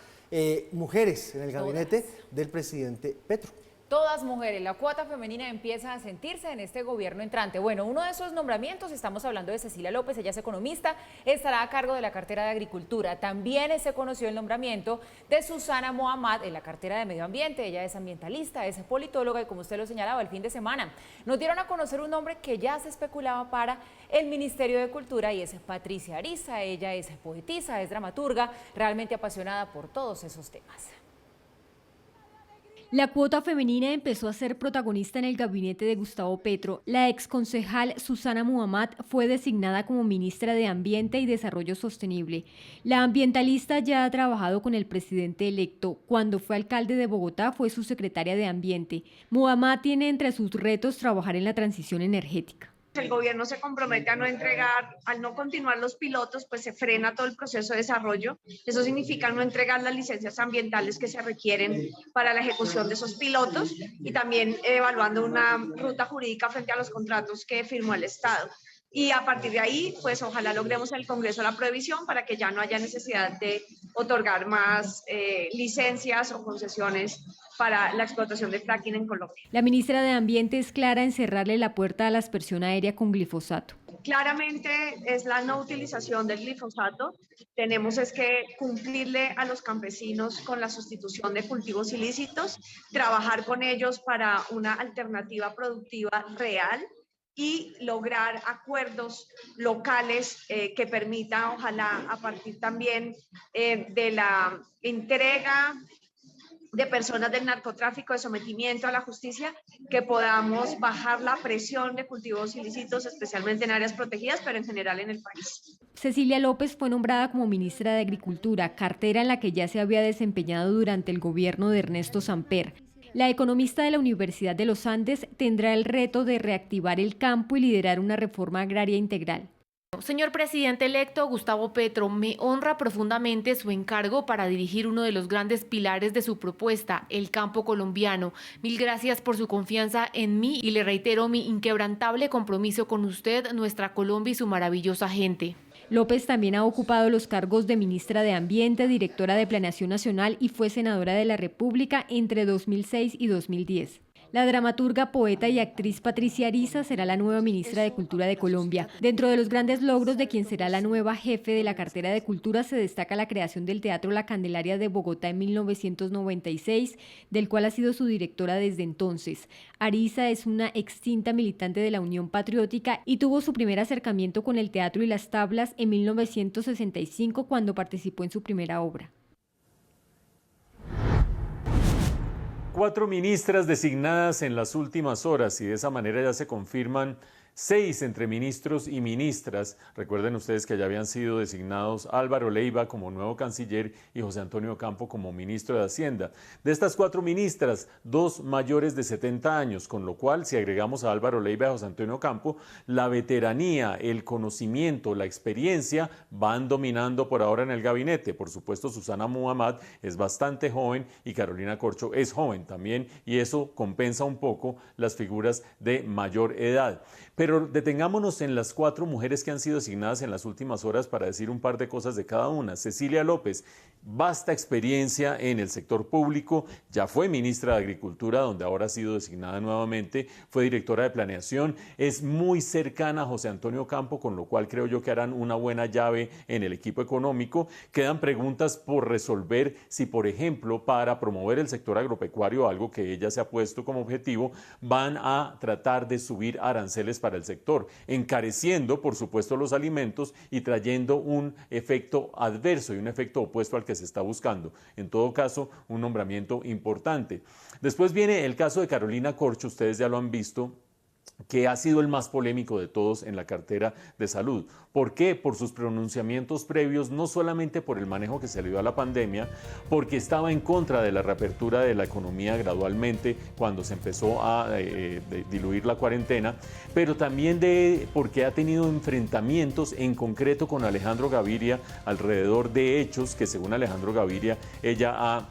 Mujeres en el gabinete del presidente Petro. Todas mujeres, la cuota femenina empieza a sentirse en este gobierno entrante. Bueno, uno de esos nombramientos, estamos hablando de Cecilia López, ella es economista, estará a cargo de la cartera de Agricultura. También se conoció el nombramiento de Susana Muhammad en la cartera de Medio Ambiente. Ella es ambientalista, es politóloga y, como usted lo señalaba, el fin de semana nos dieron a conocer un nombre que ya se especulaba para el Ministerio de Cultura, y es Patricia Ariza. Ella es poetisa, es dramaturga, realmente apasionada por todos esos temas. La cuota femenina empezó a ser protagonista en el gabinete de Gustavo Petro. La exconcejal Susana Muhammad fue designada como ministra de Ambiente y Desarrollo Sostenible. La ambientalista ya ha trabajado con el presidente electo. Cuando fue alcalde de Bogotá fue su secretaria de Ambiente. Muhammad tiene entre sus retos trabajar en la transición energética. El gobierno se compromete a no entregar, al no continuar los pilotos, pues se frena todo el proceso de desarrollo. Eso significa no entregar las licencias ambientales que se requieren para la ejecución de esos pilotos, y también evaluando una ruta jurídica frente a los contratos que firmó el Estado. Y a partir de ahí, pues ojalá logremos en el Congreso la prohibición para que ya no haya necesidad de otorgar más licencias o concesiones para la explotación de fracking en Colombia. La ministra de Ambiente es clara en cerrarle la puerta a la aspersión aérea con glifosato. Claramente es la no utilización del glifosato. Tenemos es que cumplirle a los campesinos con la sustitución de cultivos ilícitos, trabajar con ellos para una alternativa productiva real y lograr acuerdos locales que permitan, ojalá, a partir también de la entrega de personas del narcotráfico, de sometimiento a la justicia, que podamos bajar la presión de cultivos ilícitos, especialmente en áreas protegidas, pero en general en el país. Cecilia López fue nombrada como ministra de Agricultura, cartera en la que ya se había desempeñado durante el gobierno de Ernesto Samper. La economista de la Universidad de los Andes tendrá el reto de reactivar el campo y liderar una reforma agraria integral. Señor presidente electo Gustavo Petro, me honra profundamente su encargo para dirigir uno de los grandes pilares de su propuesta, el campo colombiano. Mil gracias por su confianza en mí y le reitero mi inquebrantable compromiso con usted, nuestra Colombia y su maravillosa gente. López también ha ocupado los cargos de ministra de Ambiente, directora de Planeación Nacional y fue senadora de la República entre 2006 y 2010. La dramaturga, poeta y actriz Patricia Ariza será la nueva ministra de Cultura de Colombia. Dentro de los grandes logros de quien será la nueva jefe de la cartera de Cultura se destaca la creación del Teatro La Candelaria de Bogotá en 1996, del cual ha sido su directora desde entonces. Ariza es una extinta militante de la Unión Patriótica y tuvo su primer acercamiento con el teatro y las tablas en 1965 cuando participó en su primera obra. 4 ministras designadas en las últimas horas y de esa manera ya se confirman 6 entre ministros y ministras. Recuerden ustedes que ya habían sido designados Álvaro Leiva como nuevo canciller y José Antonio Ocampo como ministro de Hacienda. De estas 4 ministras, 2 mayores de 70 años, con lo cual si agregamos a Álvaro Leiva y a José Antonio Ocampo, la veteranía, el conocimiento, la experiencia van dominando por ahora en el gabinete. Por supuesto, Susana Muhammad es bastante joven y Carolina Corcho es joven también y eso compensa un poco las figuras de mayor edad. Pero detengámonos en las 4 mujeres que han sido designadas en las últimas horas para decir un par de cosas de cada una. Cecilia López, vasta experiencia en el sector público, ya fue ministra de Agricultura, donde ahora ha sido designada nuevamente, fue directora de Planeación, es muy cercana a José Antonio Ocampo, con lo cual creo yo que harán una buena llave en el equipo económico. Quedan preguntas por resolver si, por ejemplo, para promover el sector agropecuario, algo que ella se ha puesto como objetivo, van a tratar de subir aranceles para el sector, encareciendo por supuesto los alimentos y trayendo un efecto adverso y un efecto opuesto al que se está buscando. En todo caso, un nombramiento importante. Después viene el caso de Carolina Corcho, ustedes ya lo han visto, que ha sido el más polémico de todos en la cartera de salud. ¿Por qué? Por sus pronunciamientos previos, no solamente por el manejo que se le dio a la pandemia, porque estaba en contra de la reapertura de la economía gradualmente cuando se empezó a diluir la cuarentena, pero también porque ha tenido enfrentamientos en concreto con Alejandro Gaviria alrededor de hechos que, según Alejandro Gaviria, ella ha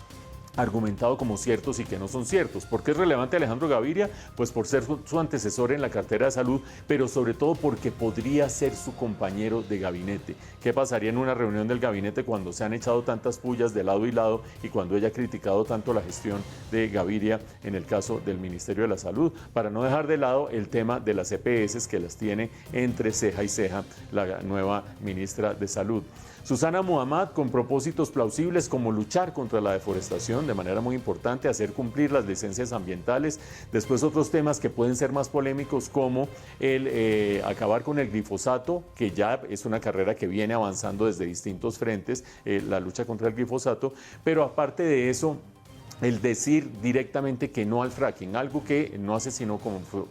argumentado como ciertos y que no son ciertos. ¿Por qué es relevante Alejandro Gaviria? Pues por ser su antecesor en la cartera de salud, pero sobre todo porque podría ser su compañero de gabinete. ¿Qué pasaría en una reunión del gabinete cuando se han echado tantas pullas de lado y lado y cuando ella ha criticado tanto la gestión de Gaviria en el caso del Ministerio de la Salud? Para no dejar de lado el tema de las EPS que las tiene entre ceja y ceja la nueva ministra de Salud. Susana Muhammad, con propósitos plausibles como luchar contra la deforestación de manera muy importante, hacer cumplir las licencias ambientales. Después otros temas que pueden ser más polémicos como el acabar con el glifosato, que ya es una carrera que viene avanzando desde distintos frentes, la lucha contra el glifosato, pero aparte de eso, el decir directamente que no al fracking, algo que no hace sino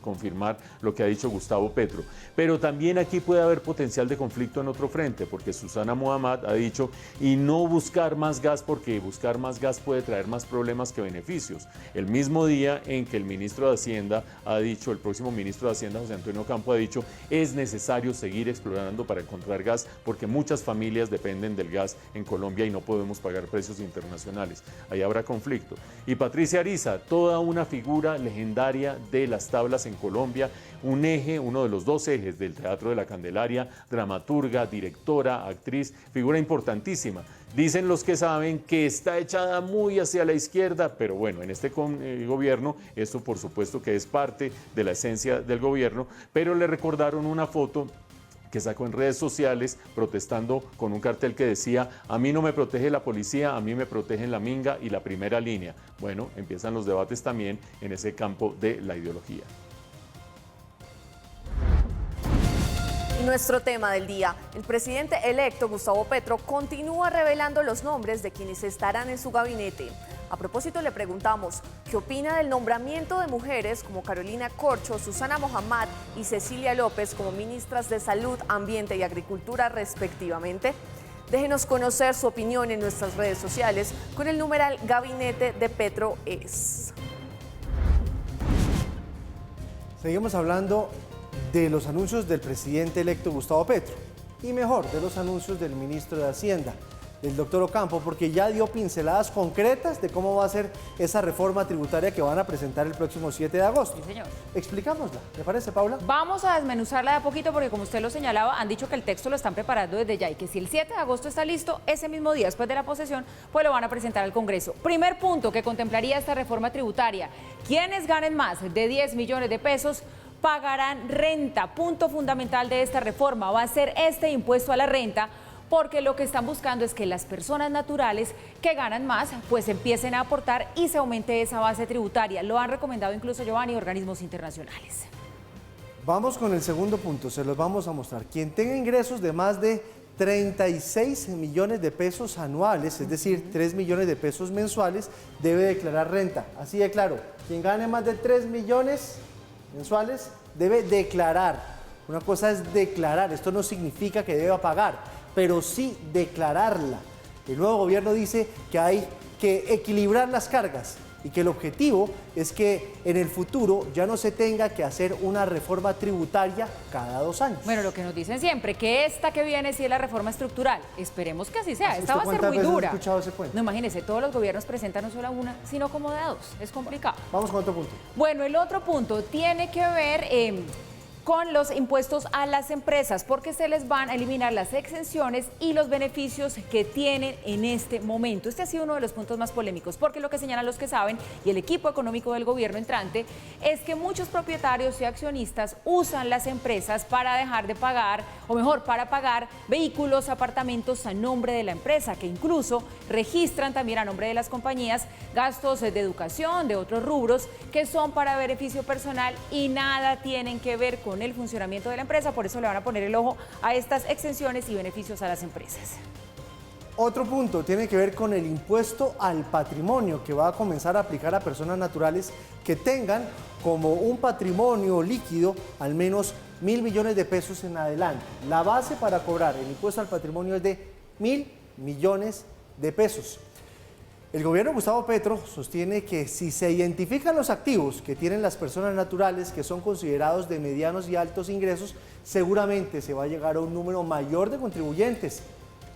confirmar lo que ha dicho Gustavo Petro. Pero también aquí puede haber potencial de conflicto en otro frente, porque Susana Muhammad ha dicho y no buscar más gas, porque buscar más gas puede traer más problemas que beneficios. El mismo día en que el ministro de Hacienda ha dicho, el próximo ministro de Hacienda, José Antonio Ocampo, ha dicho es necesario seguir explorando para encontrar gas, porque muchas familias dependen del gas en Colombia y no podemos pagar precios internacionales. Ahí habrá conflicto. Y Patricia Ariza, toda una figura legendaria de las tablas en Colombia, un eje, uno de los 2 ejes del Teatro de la Candelaria, dramaturga, directora, actriz, figura importantísima. Dicen los que saben que está echada muy hacia la izquierda, pero bueno, en este gobierno esto por supuesto que es parte de la esencia del gobierno, pero le recordaron una foto que sacó en redes sociales protestando con un cartel que decía a mí no me protege la policía, a mí me protegen la minga y la primera línea. Bueno, empiezan los debates también en ese campo de la ideología. Nuestro tema del día, el presidente electo Gustavo Petro continúa revelando los nombres de quienes estarán en su gabinete. A propósito, le preguntamos, ¿qué opina del nombramiento de mujeres como Carolina Corcho, Susana Muhammad y Cecilia López como ministras de Salud, Ambiente y Agricultura respectivamente? Déjenos conocer su opinión en nuestras redes sociales con el numeral Gabinete de Petro es. Seguimos hablando de los anuncios del presidente electo Gustavo Petro y mejor, de los anuncios del ministro de Hacienda. del doctor Ocampo, porque ya dio pinceladas concretas de cómo va a ser esa reforma tributaria que van a presentar el próximo 7 de agosto. Sí, señor. Explicámosla, ¿le parece, Paula? Vamos a desmenuzarla de a poquito porque, como usted lo señalaba, han dicho que el texto lo están preparando desde ya y que si el 7 de agosto está listo, ese mismo día después de la posesión, pues lo van a presentar al Congreso. Primer punto que contemplaría esta reforma tributaria: quienes ganen más de 10 millones de pesos pagarán renta. Punto fundamental de esta reforma va a ser este impuesto a la renta, porque lo que están buscando es que las personas naturales que ganan más pues empiecen a aportar y se aumente esa base tributaria. Lo han recomendado incluso, Giovanni, organismos internacionales. Vamos con el segundo punto, se los vamos a mostrar. Quien tenga ingresos de más de 36 millones de pesos anuales, es decir, 3 millones de pesos mensuales, debe declarar renta. Así de claro, quien gane más de 3 millones mensuales debe declarar. Una cosa es declarar, esto no significa que deba pagar, pero sí declararla. El nuevo gobierno dice que hay que equilibrar las cargas y que el objetivo es que en el futuro ya no se tenga que hacer una reforma tributaria cada 2 años. Bueno, lo que nos dicen siempre, que esta que viene sí es la reforma estructural. Esperemos que así sea. Esta va a ser muy dura. ¿Escuchado ese cuento? No, imagínense, todos los gobiernos presentan no solo una, sino como de a 2. Es complicado. Vamos con otro punto. Bueno, el otro punto tiene que ver con los impuestos a las empresas, porque se les van a eliminar las exenciones y los beneficios que tienen en este momento. Este ha sido uno de los puntos más polémicos, porque lo que señalan los que saben y el equipo económico del gobierno entrante es que muchos propietarios y accionistas usan las empresas para dejar de pagar, o mejor, para pagar vehículos, apartamentos a nombre de la empresa, que incluso registran también a nombre de las compañías gastos de educación, de otros rubros, que son para beneficio personal y nada tienen que ver con el funcionamiento de la empresa. Por eso le van a poner el ojo a estas exenciones y beneficios a las empresas. Otro punto tiene que ver con el impuesto al patrimonio, que va a comenzar a aplicar a personas naturales que tengan como un patrimonio líquido al menos 1.000 millones de pesos en adelante. La base para cobrar el impuesto al patrimonio es de 1.000 millones de pesos. El gobierno de Gustavo Petro sostiene que si se identifican los activos que tienen las personas naturales que son considerados de medianos y altos ingresos, seguramente se va a llegar a un número mayor de contribuyentes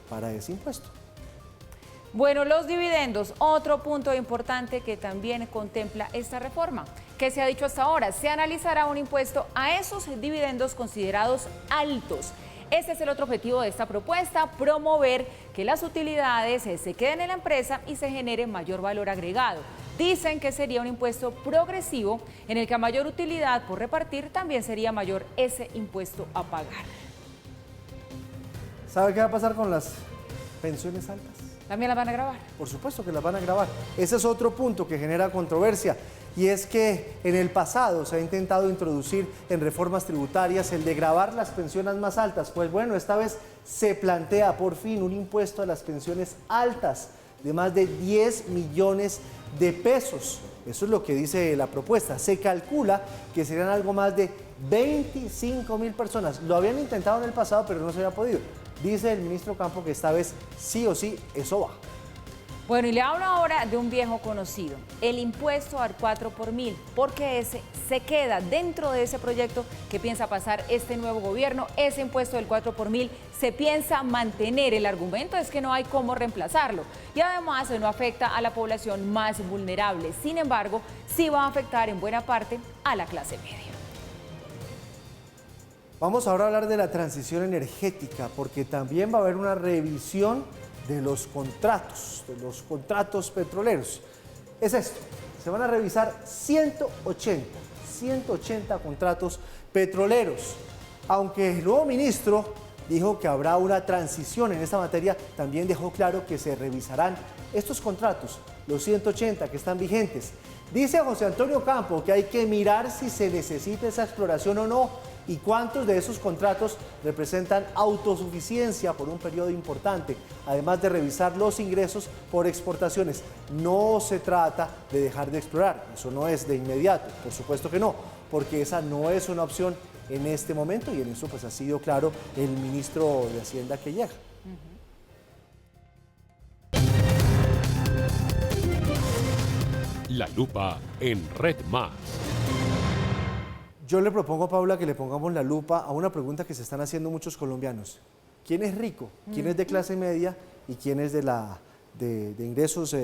para ese impuesto. Bueno, los dividendos, otro punto importante que también contempla esta reforma. ¿Qué se ha dicho hasta ahora? Se analizará un impuesto a esos dividendos considerados altos. Ese es el otro objetivo de esta propuesta: promover que las utilidades se queden en la empresa y se genere mayor valor agregado. Dicen que sería un impuesto progresivo en el que a mayor utilidad por repartir también sería mayor ese impuesto a pagar. ¿Sabe qué va a pasar con las pensiones altas? ¿También las van a grabar? Por supuesto que las van a grabar. Ese es otro punto que genera controversia. Y es que en el pasado se ha intentado introducir en reformas tributarias el de gravar las pensiones más altas. Pues bueno, esta vez se plantea por fin un impuesto a las pensiones altas de más de 10 millones de pesos. Eso es lo que dice la propuesta. Se calcula que serían algo más de 25.000 personas. Lo habían intentado en el pasado, pero no se había podido. Dice el ministro Ocampo que esta vez sí o sí eso va. Bueno, y le hablo ahora de un viejo conocido, el impuesto al 4 por mil, porque ese se queda dentro de ese proyecto que piensa pasar este nuevo gobierno. Ese impuesto del 4 por mil se piensa mantener. El argumento es que no hay cómo reemplazarlo y además no afecta a la población más vulnerable. Sin embargo, sí va a afectar en buena parte a la clase media. Vamos ahora a hablar de la transición energética, porque también va a haber una revisión de los contratos petroleros. Es esto, se van a revisar 180 contratos petroleros. Aunque el nuevo ministro dijo que habrá una transición en esta materia, también dejó claro que se revisarán estos contratos, los 180 que están vigentes. Dice José Antonio Ocampo que hay que mirar si se necesita esa exploración o no, y cuántos de esos contratos representan autosuficiencia por un periodo importante, además de revisar los ingresos por exportaciones. No se trata de dejar de explorar, eso no es de inmediato, por supuesto que no, porque esa no es una opción en este momento, y en eso pues ha sido claro el ministro de Hacienda que llega. La lupa en Red Más. Yo le propongo, Paula, que le pongamos la lupa a una pregunta que se están haciendo muchos colombianos. ¿Quién es rico? ¿Quién es de clase media? y quién es de ingresos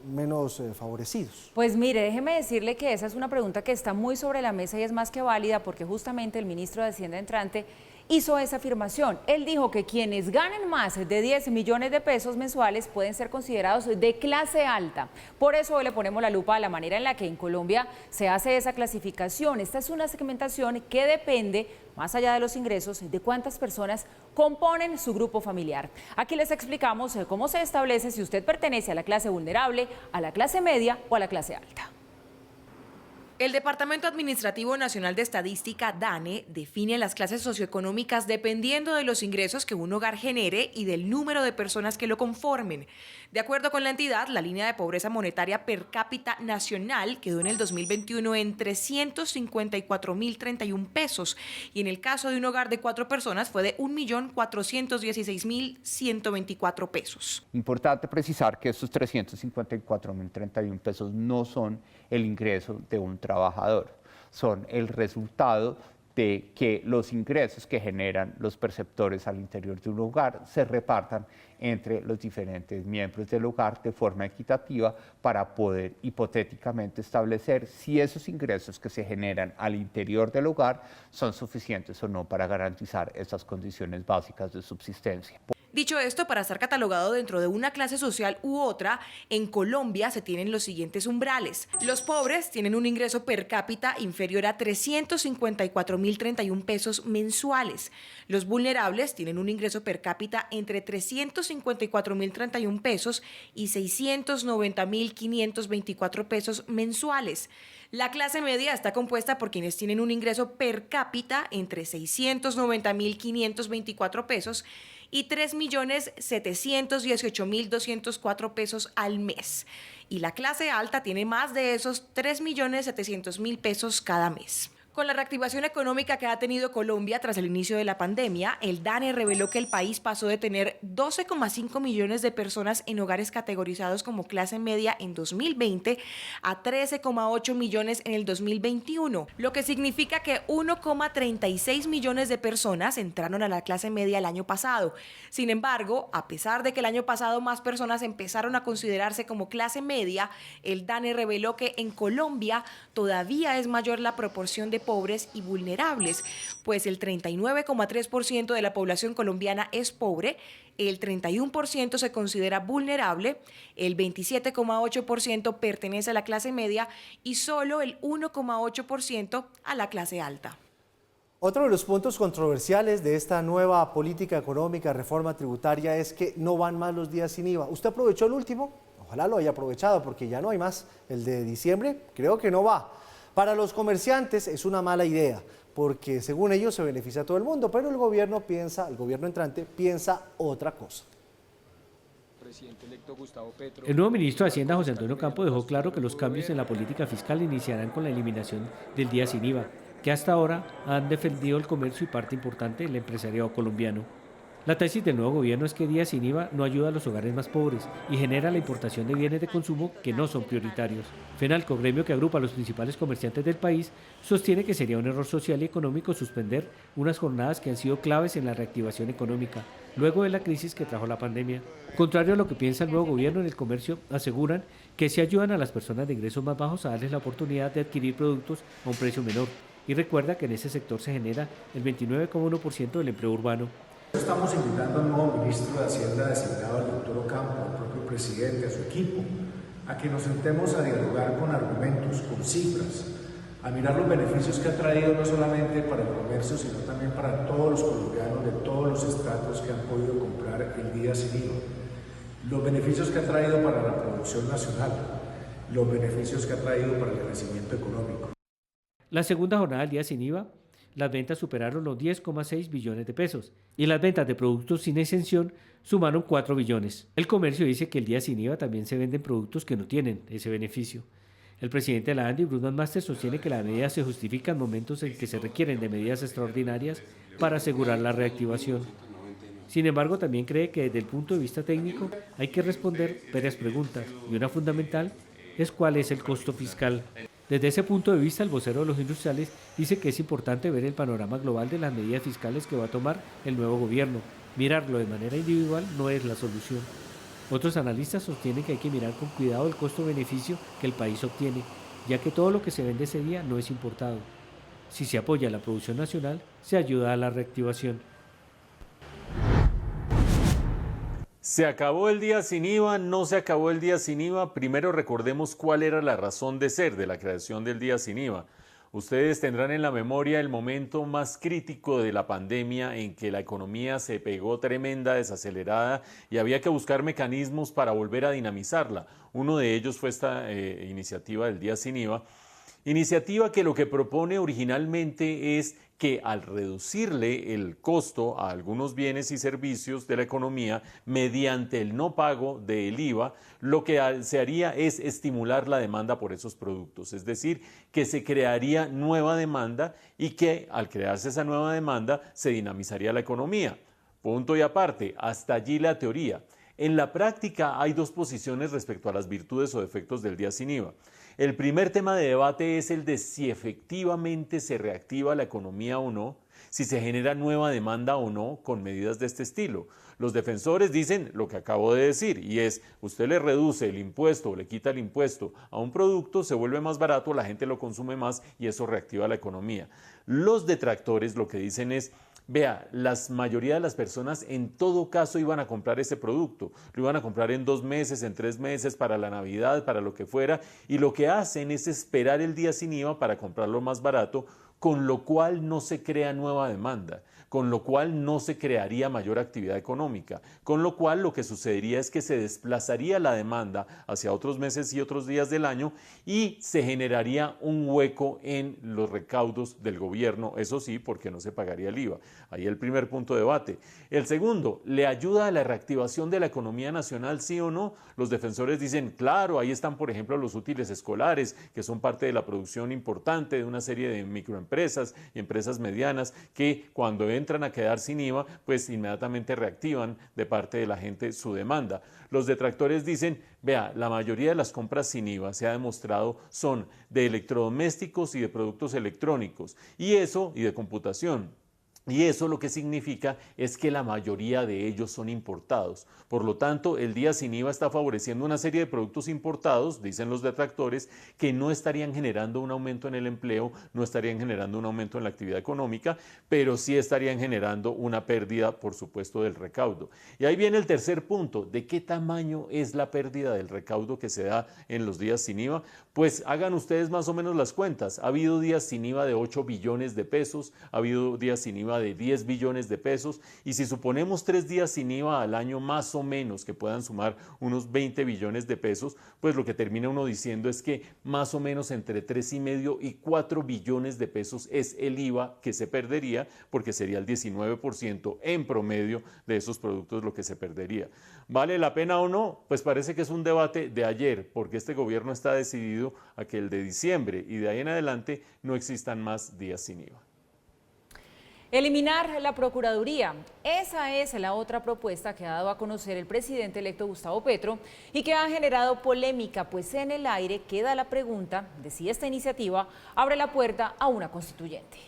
menos favorecidos. Pues mire, déjeme decirle que esa es una pregunta que está muy sobre la mesa y es más que válida porque justamente el ministro de Hacienda entrante hizo esa afirmación. Él dijo que quienes ganen más de 10 millones de pesos mensuales pueden ser considerados de clase alta. Por eso hoy le ponemos la lupa a la manera en la que en Colombia se hace esa clasificación. Esta es una segmentación que depende, más allá de los ingresos, de cuántas personas componen su grupo familiar. Aquí les explicamos cómo se establece si usted pertenece a la clase vulnerable, a la clase media o a la clase alta. El Departamento Administrativo Nacional de Estadística, DANE, define las clases socioeconómicas dependiendo de los ingresos que un hogar genere y del número de personas que lo conformen. De acuerdo con la entidad, la línea de pobreza monetaria per cápita nacional quedó en el 2021 en 354.031 pesos y en el caso de un hogar de 4 personas fue de 1.416.124 pesos. Importante precisar que estos 354.031 pesos no son el ingreso de un trabajador, son el resultado de que los ingresos que generan los perceptores al interior de un hogar se repartan entre los diferentes miembros del hogar de forma equitativa para poder hipotéticamente establecer si esos ingresos que se generan al interior del hogar son suficientes o no para garantizar esas condiciones básicas de subsistencia. Dicho esto, para estar catalogado dentro de una clase social u otra, en Colombia se tienen los siguientes umbrales. Los pobres tienen un ingreso per cápita inferior a 354.031 pesos mensuales. Los vulnerables tienen un ingreso per cápita entre 354.031 pesos y 690.524 pesos mensuales. La clase media está compuesta por quienes tienen un ingreso per cápita entre 690.524 pesos y 3.718.204 pesos al mes. Y la clase alta tiene más de esos 3.700.000 pesos cada mes. Con la reactivación económica que ha tenido Colombia tras el inicio de la pandemia, el DANE reveló que el país pasó de tener 12,5 millones de personas en hogares categorizados como clase media en 2020 a 13,8 millones en el 2021, lo que significa que 1,36 millones de personas entraron a la clase media el año pasado. Sin embargo, a pesar de que el año pasado más personas empezaron a considerarse como clase media, el DANE reveló que en Colombia todavía es mayor la proporción de pobres y vulnerables, pues el 39,3% de la población colombiana es pobre, el 31% se considera vulnerable, el 27,8% pertenece a la clase media y solo el 1,8% a la clase alta. Otro de los puntos controversiales de esta nueva política económica, reforma tributaria, es que no van más los días sin IVA. ¿Usted aprovechó el último? Ojalá lo haya aprovechado porque ya no hay más. El de diciembre creo que no va. Para los comerciantes es una mala idea, porque según ellos se beneficia a todo el mundo, pero el gobierno entrante piensa otra cosa. El nuevo ministro de Hacienda, José Antonio Campo, dejó claro que los cambios en la política fiscal iniciarán con la eliminación del día sin IVA, que hasta ahora han defendido el comercio y parte importante del empresariado colombiano. La tesis del nuevo gobierno es que día sin IVA no ayuda a los hogares más pobres y genera la importación de bienes de consumo que no son prioritarios. FENALCO, gremio que agrupa a los principales comerciantes del país, sostiene que sería un error social y económico suspender unas jornadas que han sido claves en la reactivación económica, luego de la crisis que trajo la pandemia. Contrario a lo que piensa el nuevo gobierno, en el comercio aseguran que se ayudan a las personas de ingresos más bajos a darles la oportunidad de adquirir productos a un precio menor. Y recuerda que en ese sector se genera el 29,1% del empleo urbano. Estamos invitando al nuevo ministro de Hacienda designado, al doctor Ocampo, al propio presidente, a su equipo, a que nos sentemos a dialogar con argumentos, con cifras, a mirar los beneficios que ha traído no solamente para el comercio, sino también para todos los colombianos de todos los estratos que han podido comprar el día sin IVA, los beneficios que ha traído para la producción nacional, los beneficios que ha traído para el crecimiento económico. La segunda jornada del día sin IVA, las ventas superaron los 10,6 billones de pesos y las ventas de productos sin exención sumaron 4 billones. El comercio dice que el día sin IVA también se venden productos que no tienen ese beneficio. El presidente de la ANDI, Bruno Master, sostiene que la medida se justifica en momentos en que se requieren de medidas extraordinarias para asegurar la reactivación. Sin embargo, también cree que desde el punto de vista técnico hay que responder varias preguntas y una fundamental es cuál es el costo fiscal. Desde ese punto de vista, el vocero de los industriales dice que es importante ver el panorama global de las medidas fiscales que va a tomar el nuevo gobierno. Mirarlo de manera individual no es la solución. Otros analistas sostienen que hay que mirar con cuidado el costo-beneficio que el país obtiene, ya que todo lo que se vende ese día no es importado. Si se apoya la producción nacional, se ayuda a la reactivación. ¿Se acabó el día sin IVA? ¿No se acabó el día sin IVA? Primero recordemos cuál era la razón de ser de la creación del día sin IVA. Ustedes tendrán en la memoria el momento más crítico de la pandemia en que la economía se pegó tremenda, desacelerada y había que buscar mecanismos para volver a dinamizarla. Uno de ellos fue esta iniciativa del día sin IVA. Iniciativa que lo que propone originalmente es que al reducirle el costo a algunos bienes y servicios de la economía mediante el no pago del IVA, lo que se haría es estimular la demanda por esos productos, es decir, que se crearía nueva demanda y que al crearse esa nueva demanda se dinamizaría la economía. Punto y aparte, hasta allí la teoría. En la práctica hay dos posiciones respecto a las virtudes o defectos del día sin IVA. El primer tema de debate es el de si efectivamente se reactiva la economía o no, si se genera nueva demanda o no con medidas de este estilo. Los defensores dicen lo que acabo de decir y es, usted le reduce el impuesto o le quita el impuesto a un producto, se vuelve más barato, la gente lo consume más y eso reactiva la economía. Los detractores lo que dicen es, vea, la mayoría de las personas en todo caso iban a comprar ese producto, lo iban a comprar en 2 meses, en 3 meses, para la Navidad, para lo que fuera, y lo que hacen es esperar el día sin IVA para comprarlo más barato, con lo cual no se crea nueva demanda, con lo cual no se crearía mayor actividad económica, con lo cual lo que sucedería es que se desplazaría la demanda hacia otros meses y otros días del año y se generaría un hueco en los recaudos del gobierno, eso sí, porque no se pagaría el IVA. Ahí el primer punto de debate. El segundo, ¿le ayuda a la reactivación de la economía nacional, sí o no? Los defensores dicen, claro, ahí están, por ejemplo, los útiles escolares, que son parte de la producción importante de una serie de microempresas y empresas medianas que cuando entran a quedar sin IVA, pues inmediatamente reactivan de parte de la gente su demanda. Los detractores dicen, vea, la mayoría de las compras sin IVA se ha demostrado son de electrodomésticos y de productos electrónicos y de computación. Y eso lo que significa es que la mayoría de ellos son importados. Por lo tanto, el día sin IVA está favoreciendo una serie de productos importados, dicen los detractores, que no estarían generando un aumento en el empleo, no estarían generando un aumento en la actividad económica, pero sí estarían generando una pérdida, por supuesto, del recaudo. Y ahí viene el tercer punto, ¿de qué tamaño es la pérdida del recaudo que se da en los días sin IVA? Pues hagan ustedes más o menos las cuentas. Ha habido días sin IVA de 8 billones de pesos, ha habido días sin IVA de 10 billones de pesos y si suponemos 3 días sin IVA al año más o menos que puedan sumar unos 20 billones de pesos, pues lo que termina uno diciendo es que más o menos entre 3,5 y 4 billones de pesos es el IVA que se perdería porque sería el 19% en promedio de esos productos lo que se perdería. ¿Vale la pena o no? Pues parece que es un debate de ayer porque este gobierno está decidido a que el de diciembre y de ahí en adelante no existan más días sin IVA. Eliminar la Procuraduría. Esa es la otra propuesta que ha dado a conocer el presidente electo Gustavo Petro y que ha generado polémica, pues en el aire queda la pregunta de si esta iniciativa abre la puerta a una constituyente.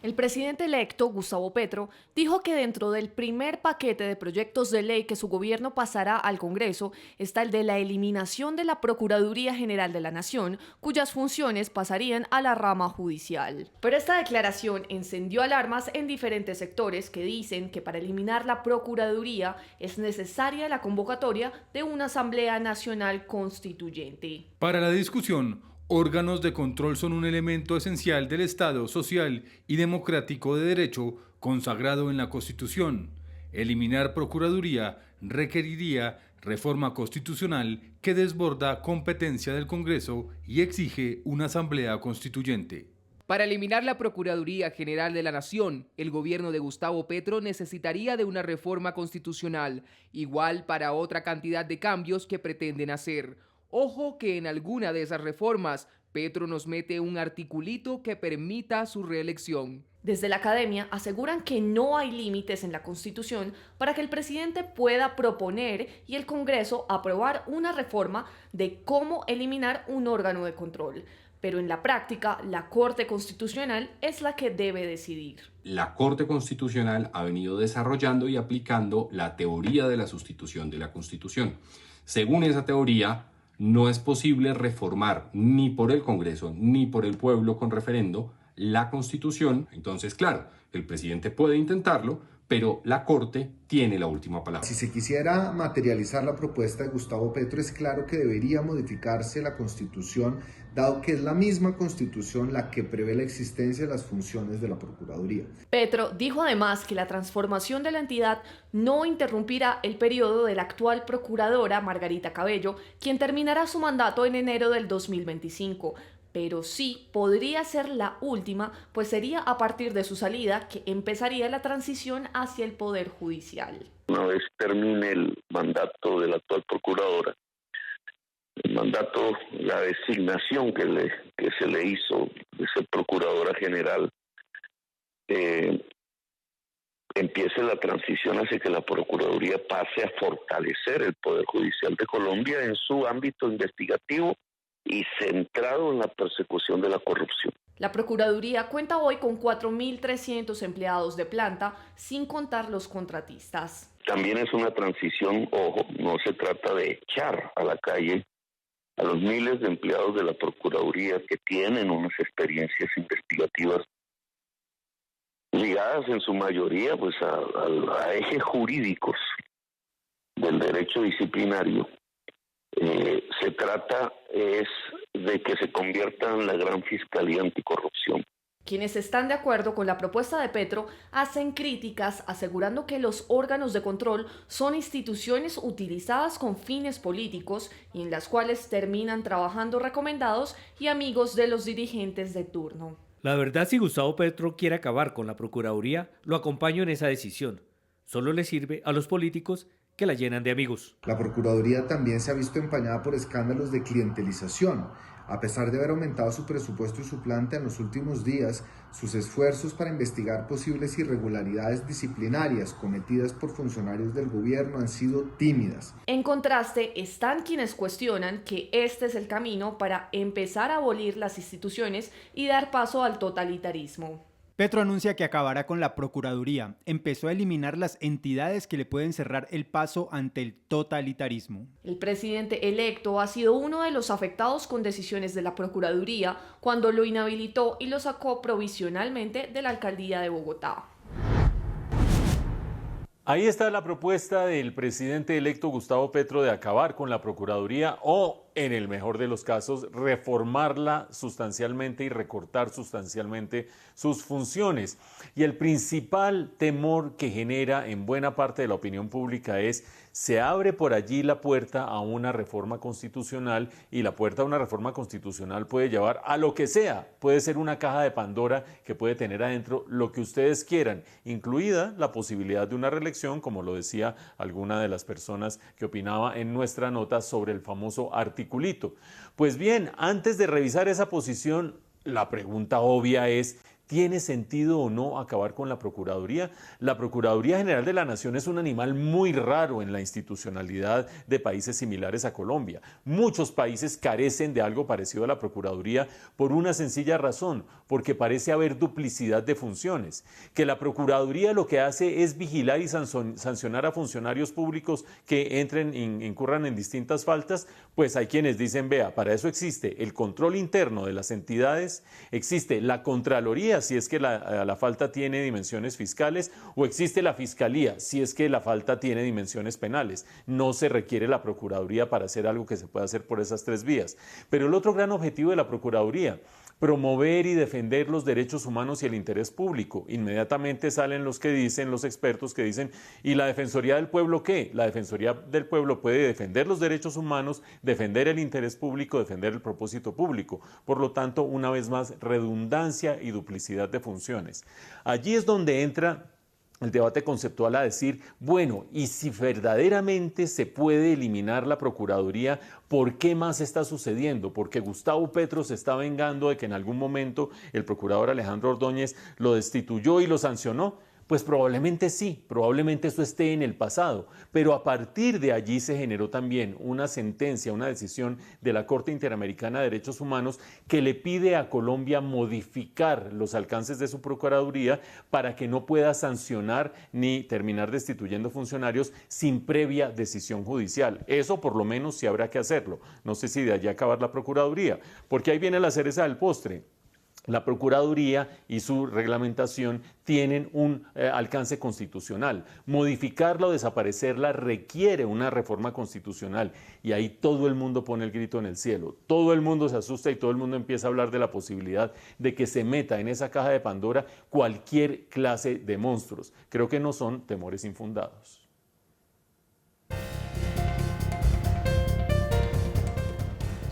El presidente electo, Gustavo Petro, dijo que dentro del primer paquete de proyectos de ley que su gobierno pasará al Congreso está el de la eliminación de la Procuraduría General de la Nación, cuyas funciones pasarían a la rama judicial. Pero esta declaración encendió alarmas en diferentes sectores que dicen que para eliminar la Procuraduría es necesaria la convocatoria de una Asamblea Nacional Constituyente. Para la discusión, órganos de control son un elemento esencial del Estado social y democrático de derecho consagrado en la Constitución. Eliminar Procuraduría requeriría reforma constitucional que desborda competencia del Congreso y exige una Asamblea Constituyente. Para eliminar la Procuraduría General de la Nación, el gobierno de Gustavo Petro necesitaría de una reforma constitucional, igual para otra cantidad de cambios que pretenden hacer. Ojo que en alguna de esas reformas, Petro nos mete un articulito que permita su reelección. Desde la academia aseguran que no hay límites en la Constitución para que el presidente pueda proponer y el Congreso aprobar una reforma de cómo eliminar un órgano de control. Pero en la práctica, la Corte Constitucional es la que debe decidir. La Corte Constitucional ha venido desarrollando y aplicando la teoría de la sustitución de la Constitución. Según esa teoría, no es posible reformar ni por el Congreso ni por el pueblo con referendo la Constitución. Entonces, claro, el presidente puede intentarlo, pero la Corte tiene la última palabra. Si se quisiera materializar la propuesta de Gustavo Petro, es claro que debería modificarse la Constitución, dado que es la misma Constitución la que prevé la existencia de las funciones de la Procuraduría. Petro dijo además que la transformación de la entidad no interrumpirá el periodo de la actual procuradora Margarita Cabello, quien terminará su mandato en enero del 2025. Pero sí podría ser la última, pues sería a partir de su salida que empezaría la transición hacia el Poder Judicial. Una vez termine el mandato de la actual procuradora, el mandato, la designación que se le hizo de ser procuradora general, empiece la transición hacia que la Procuraduría pase a fortalecer el Poder Judicial de Colombia en su ámbito investigativo y centrado en la persecución de la corrupción. La Procuraduría cuenta hoy con 4.300 empleados de planta, sin contar los contratistas. También es una transición, ojo, no se trata de echar a la calle a los miles de empleados de la Procuraduría que tienen unas experiencias investigativas ligadas en su mayoría pues a ejes jurídicos del derecho disciplinario. Se trata es de que se convierta en la gran fiscalía anticorrupción. Quienes están de acuerdo con la propuesta de Petro hacen críticas asegurando que los órganos de control son instituciones utilizadas con fines políticos y en las cuales terminan trabajando recomendados y amigos de los dirigentes de turno. La verdad, si Gustavo Petro quiere acabar con la Procuraduría, lo acompaño en esa decisión. Solo le sirve a los políticos que la llenan de amigos. La Procuraduría también se ha visto empañada por escándalos de clientelización. A pesar de haber aumentado su presupuesto y su planta en los últimos días, sus esfuerzos para investigar posibles irregularidades disciplinarias cometidas por funcionarios del gobierno han sido tímidas. En contraste, están quienes cuestionan que este es el camino para empezar a abolir las instituciones y dar paso al totalitarismo. Petro anuncia que acabará con la Procuraduría. Empezó a eliminar las entidades que le pueden cerrar el paso ante el totalitarismo. El presidente electo ha sido uno de los afectados con decisiones de la Procuraduría cuando lo inhabilitó y lo sacó provisionalmente de la alcaldía de Bogotá. Ahí está la propuesta del presidente electo Gustavo Petro de acabar con la Procuraduría o, en el mejor de los casos, reformarla sustancialmente y recortar sustancialmente sus funciones. Y el principal temor que genera en buena parte de la opinión pública es: se abre por allí la puerta a una reforma constitucional, y la puerta a una reforma constitucional puede llevar a lo que sea. Puede ser una caja de Pandora que puede tener adentro lo que ustedes quieran, incluida la posibilidad de una reelección, como lo decía alguna de las personas que opinaba en nuestra nota sobre el famoso articulito. Pues bien, antes de revisar esa posición, la pregunta obvia es: ¿tiene sentido o no acabar con la Procuraduría? La Procuraduría General de la Nación es un animal muy raro en la institucionalidad de países similares a Colombia. Muchos países carecen de algo parecido a la Procuraduría por una sencilla razón: porque parece haber duplicidad de funciones. Que la Procuraduría lo que hace es vigilar y sancionar a funcionarios públicos que incurran en distintas faltas. Pues hay quienes dicen: vea, para eso existe el control interno de las entidades, existe la Contraloría si es que la falta tiene dimensiones fiscales, o existe la Fiscalía si es que la falta tiene dimensiones penales. No se requiere la Procuraduría para hacer algo que se pueda hacer por esas tres vías. Pero el otro gran objetivo de la Procuraduría: promover y defender los derechos humanos y el interés público. Inmediatamente salen los expertos que dicen: ¿y la Defensoría del Pueblo qué? La Defensoría del Pueblo puede defender los derechos humanos, defender el interés público, defender el propósito público. Por lo tanto, una vez más, redundancia y duplicidad de funciones. Allí es donde entra el debate conceptual a decir: bueno, y si verdaderamente se puede eliminar la Procuraduría, ¿por qué más está sucediendo? Porque Gustavo Petro se está vengando de que en algún momento el procurador Alejandro Ordóñez lo destituyó y lo sancionó. Pues probablemente sí, probablemente eso esté en el pasado, pero a partir de allí se generó también una sentencia, una decisión de la Corte Interamericana de Derechos Humanos que le pide a Colombia modificar los alcances de su Procuraduría para que no pueda sancionar ni terminar destituyendo funcionarios sin previa decisión judicial. Eso por lo menos sí habrá que hacerlo. No sé si de allí acabar la Procuraduría, porque ahí viene la cereza del postre. La Procuraduría y su reglamentación tienen un alcance constitucional. Modificarla o desaparecerla requiere una reforma constitucional y ahí todo el mundo pone el grito en el cielo. Todo el mundo se asusta y todo el mundo empieza a hablar de la posibilidad de que se meta en esa caja de Pandora cualquier clase de monstruos. Creo que no son temores infundados.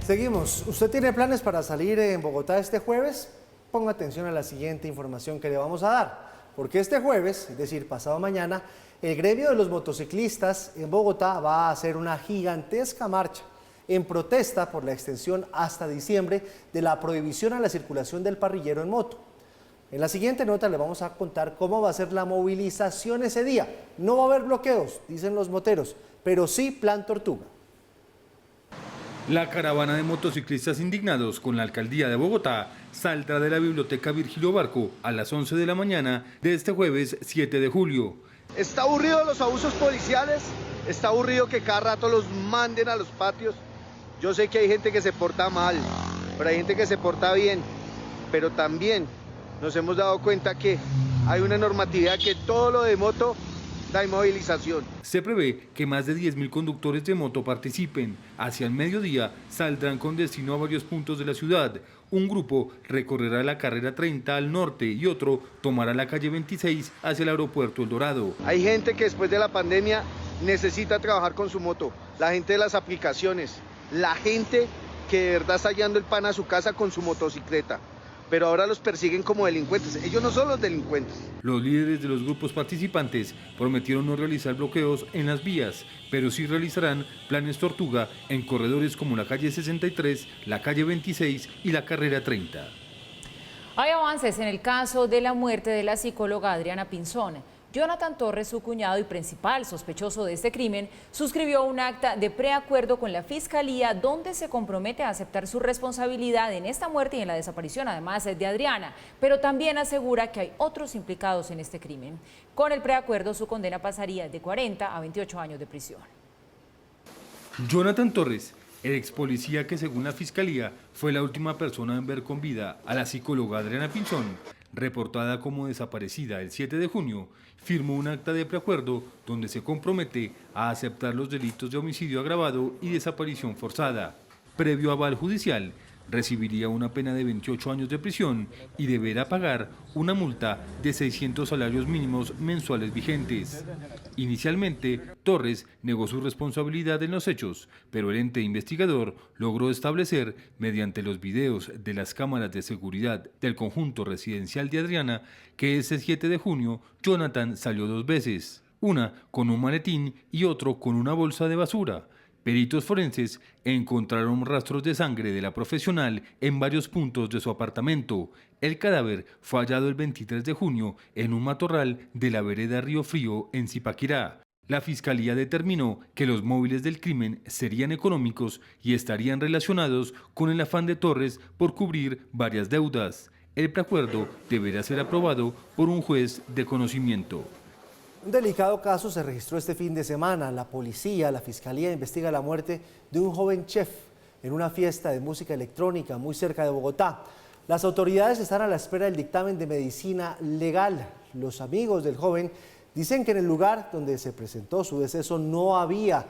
Seguimos. ¿Usted tiene planes para salir en Bogotá este jueves? Ponga atención a la siguiente información que le vamos a dar, porque este jueves, es decir, pasado mañana, el gremio de los motociclistas en Bogotá va a hacer una gigantesca marcha en protesta por la extensión hasta diciembre de la prohibición a la circulación del parrillero en moto. En la siguiente nota le vamos a contar cómo va a ser la movilización ese día. No va a haber bloqueos, dicen los moteros, pero sí plan tortuga. La caravana de motociclistas indignados con la alcaldía de Bogotá saldrá de la biblioteca Virgilio Barco a las 11 de la mañana de este jueves 7 de julio. Está aburrido los abusos policiales, está aburrido que cada rato los manden a los patios. Yo sé que hay gente que se porta mal, pero hay gente que se porta bien, pero también nos hemos dado cuenta que hay una normatividad que todo lo de moto da inmovilización. Se prevé que más de 10.000 conductores de moto participen. Hacia el mediodía saldrán con destino a varios puntos de la ciudad. Un grupo recorrerá la carrera 30 al norte y otro tomará la calle 26 hacia el aeropuerto El Dorado. Hay gente que después de la pandemia necesita trabajar con su moto, la gente de las aplicaciones, la gente que de verdad está llevando el pan a su casa con su motocicleta. Pero ahora los persiguen como delincuentes. Ellos no son los delincuentes. Los líderes de los grupos participantes prometieron no realizar bloqueos en las vías, pero sí realizarán planes tortuga en corredores como la calle 63, la calle 26 y la carrera 30. Hay avances en el caso de la muerte de la psicóloga Adriana Pinzón. Jonathan Torres, su cuñado y principal sospechoso de este crimen, suscribió un acta de preacuerdo con la Fiscalía donde se compromete a aceptar su responsabilidad en esta muerte y en la desaparición, además de Adriana, pero también asegura que hay otros implicados en este crimen. Con el preacuerdo, su condena pasaría de 40 a 28 años de prisión. Jonathan Torres, el ex policía que según la Fiscalía fue la última persona en ver con vida a la psicóloga Adriana Pinzón, reportada como desaparecida el 7 de junio, firmó un acta de preacuerdo donde se compromete a aceptar los delitos de homicidio agravado y desaparición forzada. Previo aval judicial, recibiría una pena de 28 años de prisión y deberá pagar una multa de 600 salarios mínimos mensuales vigentes. Inicialmente, Torres negó su responsabilidad en los hechos, pero el ente investigador logró establecer, mediante los videos de las cámaras de seguridad del conjunto residencial de Adriana, que ese 7 de junio Jonathan salió 2 veces, una con un maletín y otro con una bolsa de basura. Peritos forenses encontraron rastros de sangre de la profesional en varios puntos de su apartamento. El cadáver fue hallado el 23 de junio en un matorral de la vereda Río Frío en Zipaquirá. La Fiscalía determinó que los móviles del crimen serían económicos y estarían relacionados con el afán de Torres por cubrir varias deudas. El preacuerdo deberá ser aprobado por un juez de conocimiento. Un delicado caso se registró este fin de semana. La policía, la fiscalía investiga la muerte de un joven chef en una fiesta de música electrónica muy cerca de Bogotá. Las autoridades están a la espera del dictamen de medicina legal. Los amigos del joven dicen que en el lugar donde se presentó su deceso no había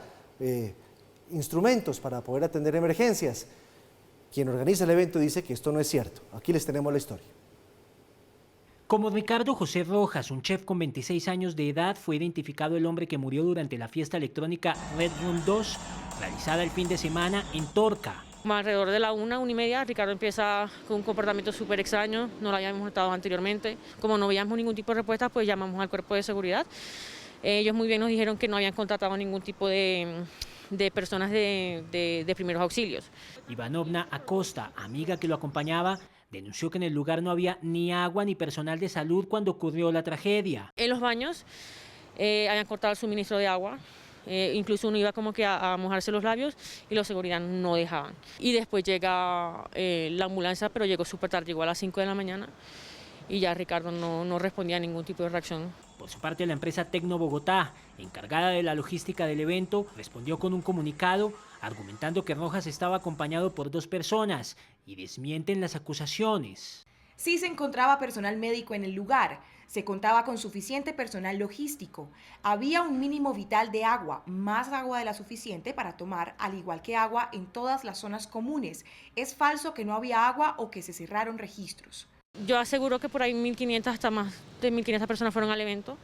instrumentos para poder atender emergencias. Quien organiza el evento dice que esto no es cierto. Aquí les tenemos la historia. Como Ricardo José Rojas, un chef con 26 años de edad, fue identificado el hombre que murió durante la fiesta electrónica Red Room 2, realizada el fin de semana en Torca. Alrededor de la 1:30, Ricardo empieza con un comportamiento súper extraño, no lo habíamos notado anteriormente. Como no veíamos ningún tipo de respuesta, pues llamamos al cuerpo de seguridad. Ellos muy bien nos dijeron que no habían contratado ningún tipo de personas de primeros auxilios. Ivanovna Acosta, amiga que lo acompañaba, Denunció que en el lugar no había ni agua ni personal de salud cuando ocurrió la tragedia. En los baños habían cortado el suministro de agua. Incluso uno iba como que a mojarse los labios y los seguridad no dejaban. Y después llega la ambulancia, pero llegó súper tarde, llegó a las 5 de la mañana y ya Ricardo no respondía a ningún tipo de reacción. Por su parte, la empresa Tecno Bogotá, encargada de la logística del evento, respondió con un comunicado argumentando que Rojas estaba acompañado por 2 personas y desmienten las acusaciones. Sí se encontraba personal médico en el lugar, se contaba con suficiente personal logístico, había un mínimo vital de agua, más agua de la suficiente para tomar, al igual que agua en todas las zonas comunes. Es falso que no había agua o que se cerraron registros. Yo aseguro que por ahí 1.500 hasta más de 1.500 personas fueron al evento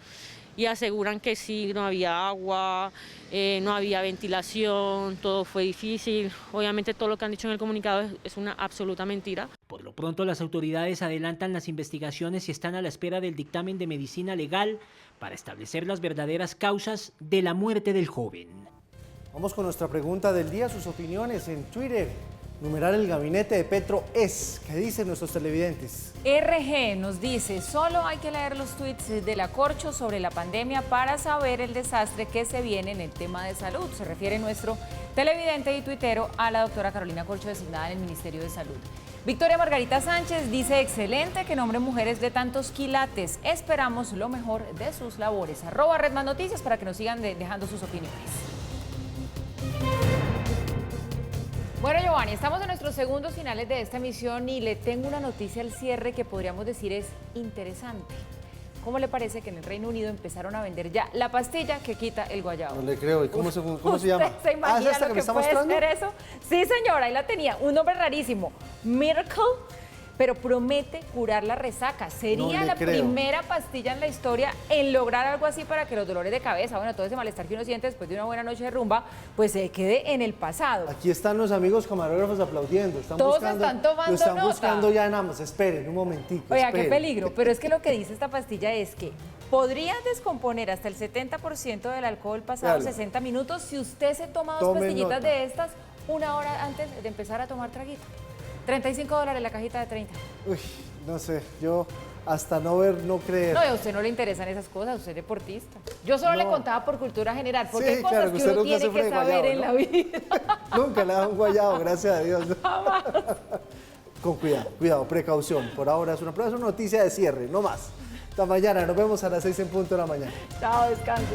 y aseguran que sí, no había agua, no había ventilación, todo fue difícil. Obviamente todo lo que han dicho en el comunicado es una absoluta mentira. Por lo pronto, las autoridades adelantan las investigaciones y están a la espera del dictamen de medicina legal para establecer las verdaderas causas de la muerte del joven. Vamos con nuestra pregunta del día, sus opiniones en Twitter. Numerar el gabinete de Petro es, ¿qué dicen nuestros televidentes? RG nos dice, solo hay que leer los tweets de la Corcho sobre la pandemia para saber el desastre que se viene en el tema de salud. Se refiere nuestro televidente y tuitero a la doctora Carolina Corcho, designada en el Ministerio de Salud. Victoria Margarita Sánchez dice, excelente que nombre mujeres de tantos quilates. Esperamos lo mejor de sus labores. @RedMásNoticias para que nos sigan dejando sus opiniones. Bueno, Giovanni, estamos en nuestros segundos finales de esta emisión y le tengo una noticia al cierre que podríamos decir es interesante. ¿Cómo le parece que en el Reino Unido empezaron a vender ya la pastilla que quita el guayabo? No le creo. ¿Y cómo se llama? ¿Usted se imagina ¿es esta lo que que me está puede mostrando? ser eso? Sí, señora, ahí la tenía. Un nombre rarísimo. Miracle, pero promete curar la resaca. Sería la primera pastilla en la historia en lograr algo así para que los dolores de cabeza, bueno, todo ese malestar que uno siente después de una buena noche de rumba, pues se quede en el pasado. Aquí están los amigos camarógrafos aplaudiendo. Todos están tomando lo están nota. buscando ya en Amazon. Esperen un momentico. Oiga, esperen. qué peligro. Pero es que lo que dice esta pastilla es que podría descomponer hasta el 70% del alcohol pasado Dale. 60 minutos si usted se toma 2 Tomen pastillitas nota. de estas 1 hora antes de empezar a tomar traguito. $35 la cajita de 30. Uy, no sé, yo hasta no ver, no creer. No, y a usted no le interesan esas cosas, usted es deportista. Yo solo le contaba por cultura general, porque Sí, hay cosas claro, que que usted uno nunca tiene sufre que de saber guayabo, en ¿no? la vida. Nunca le da un guayabo, gracias a Dios. ¿no? Con cuidado, precaución. Por ahora es una noticia de cierre, no más. Hasta mañana, nos vemos a las 6 en punto de la mañana. Chao, descanse.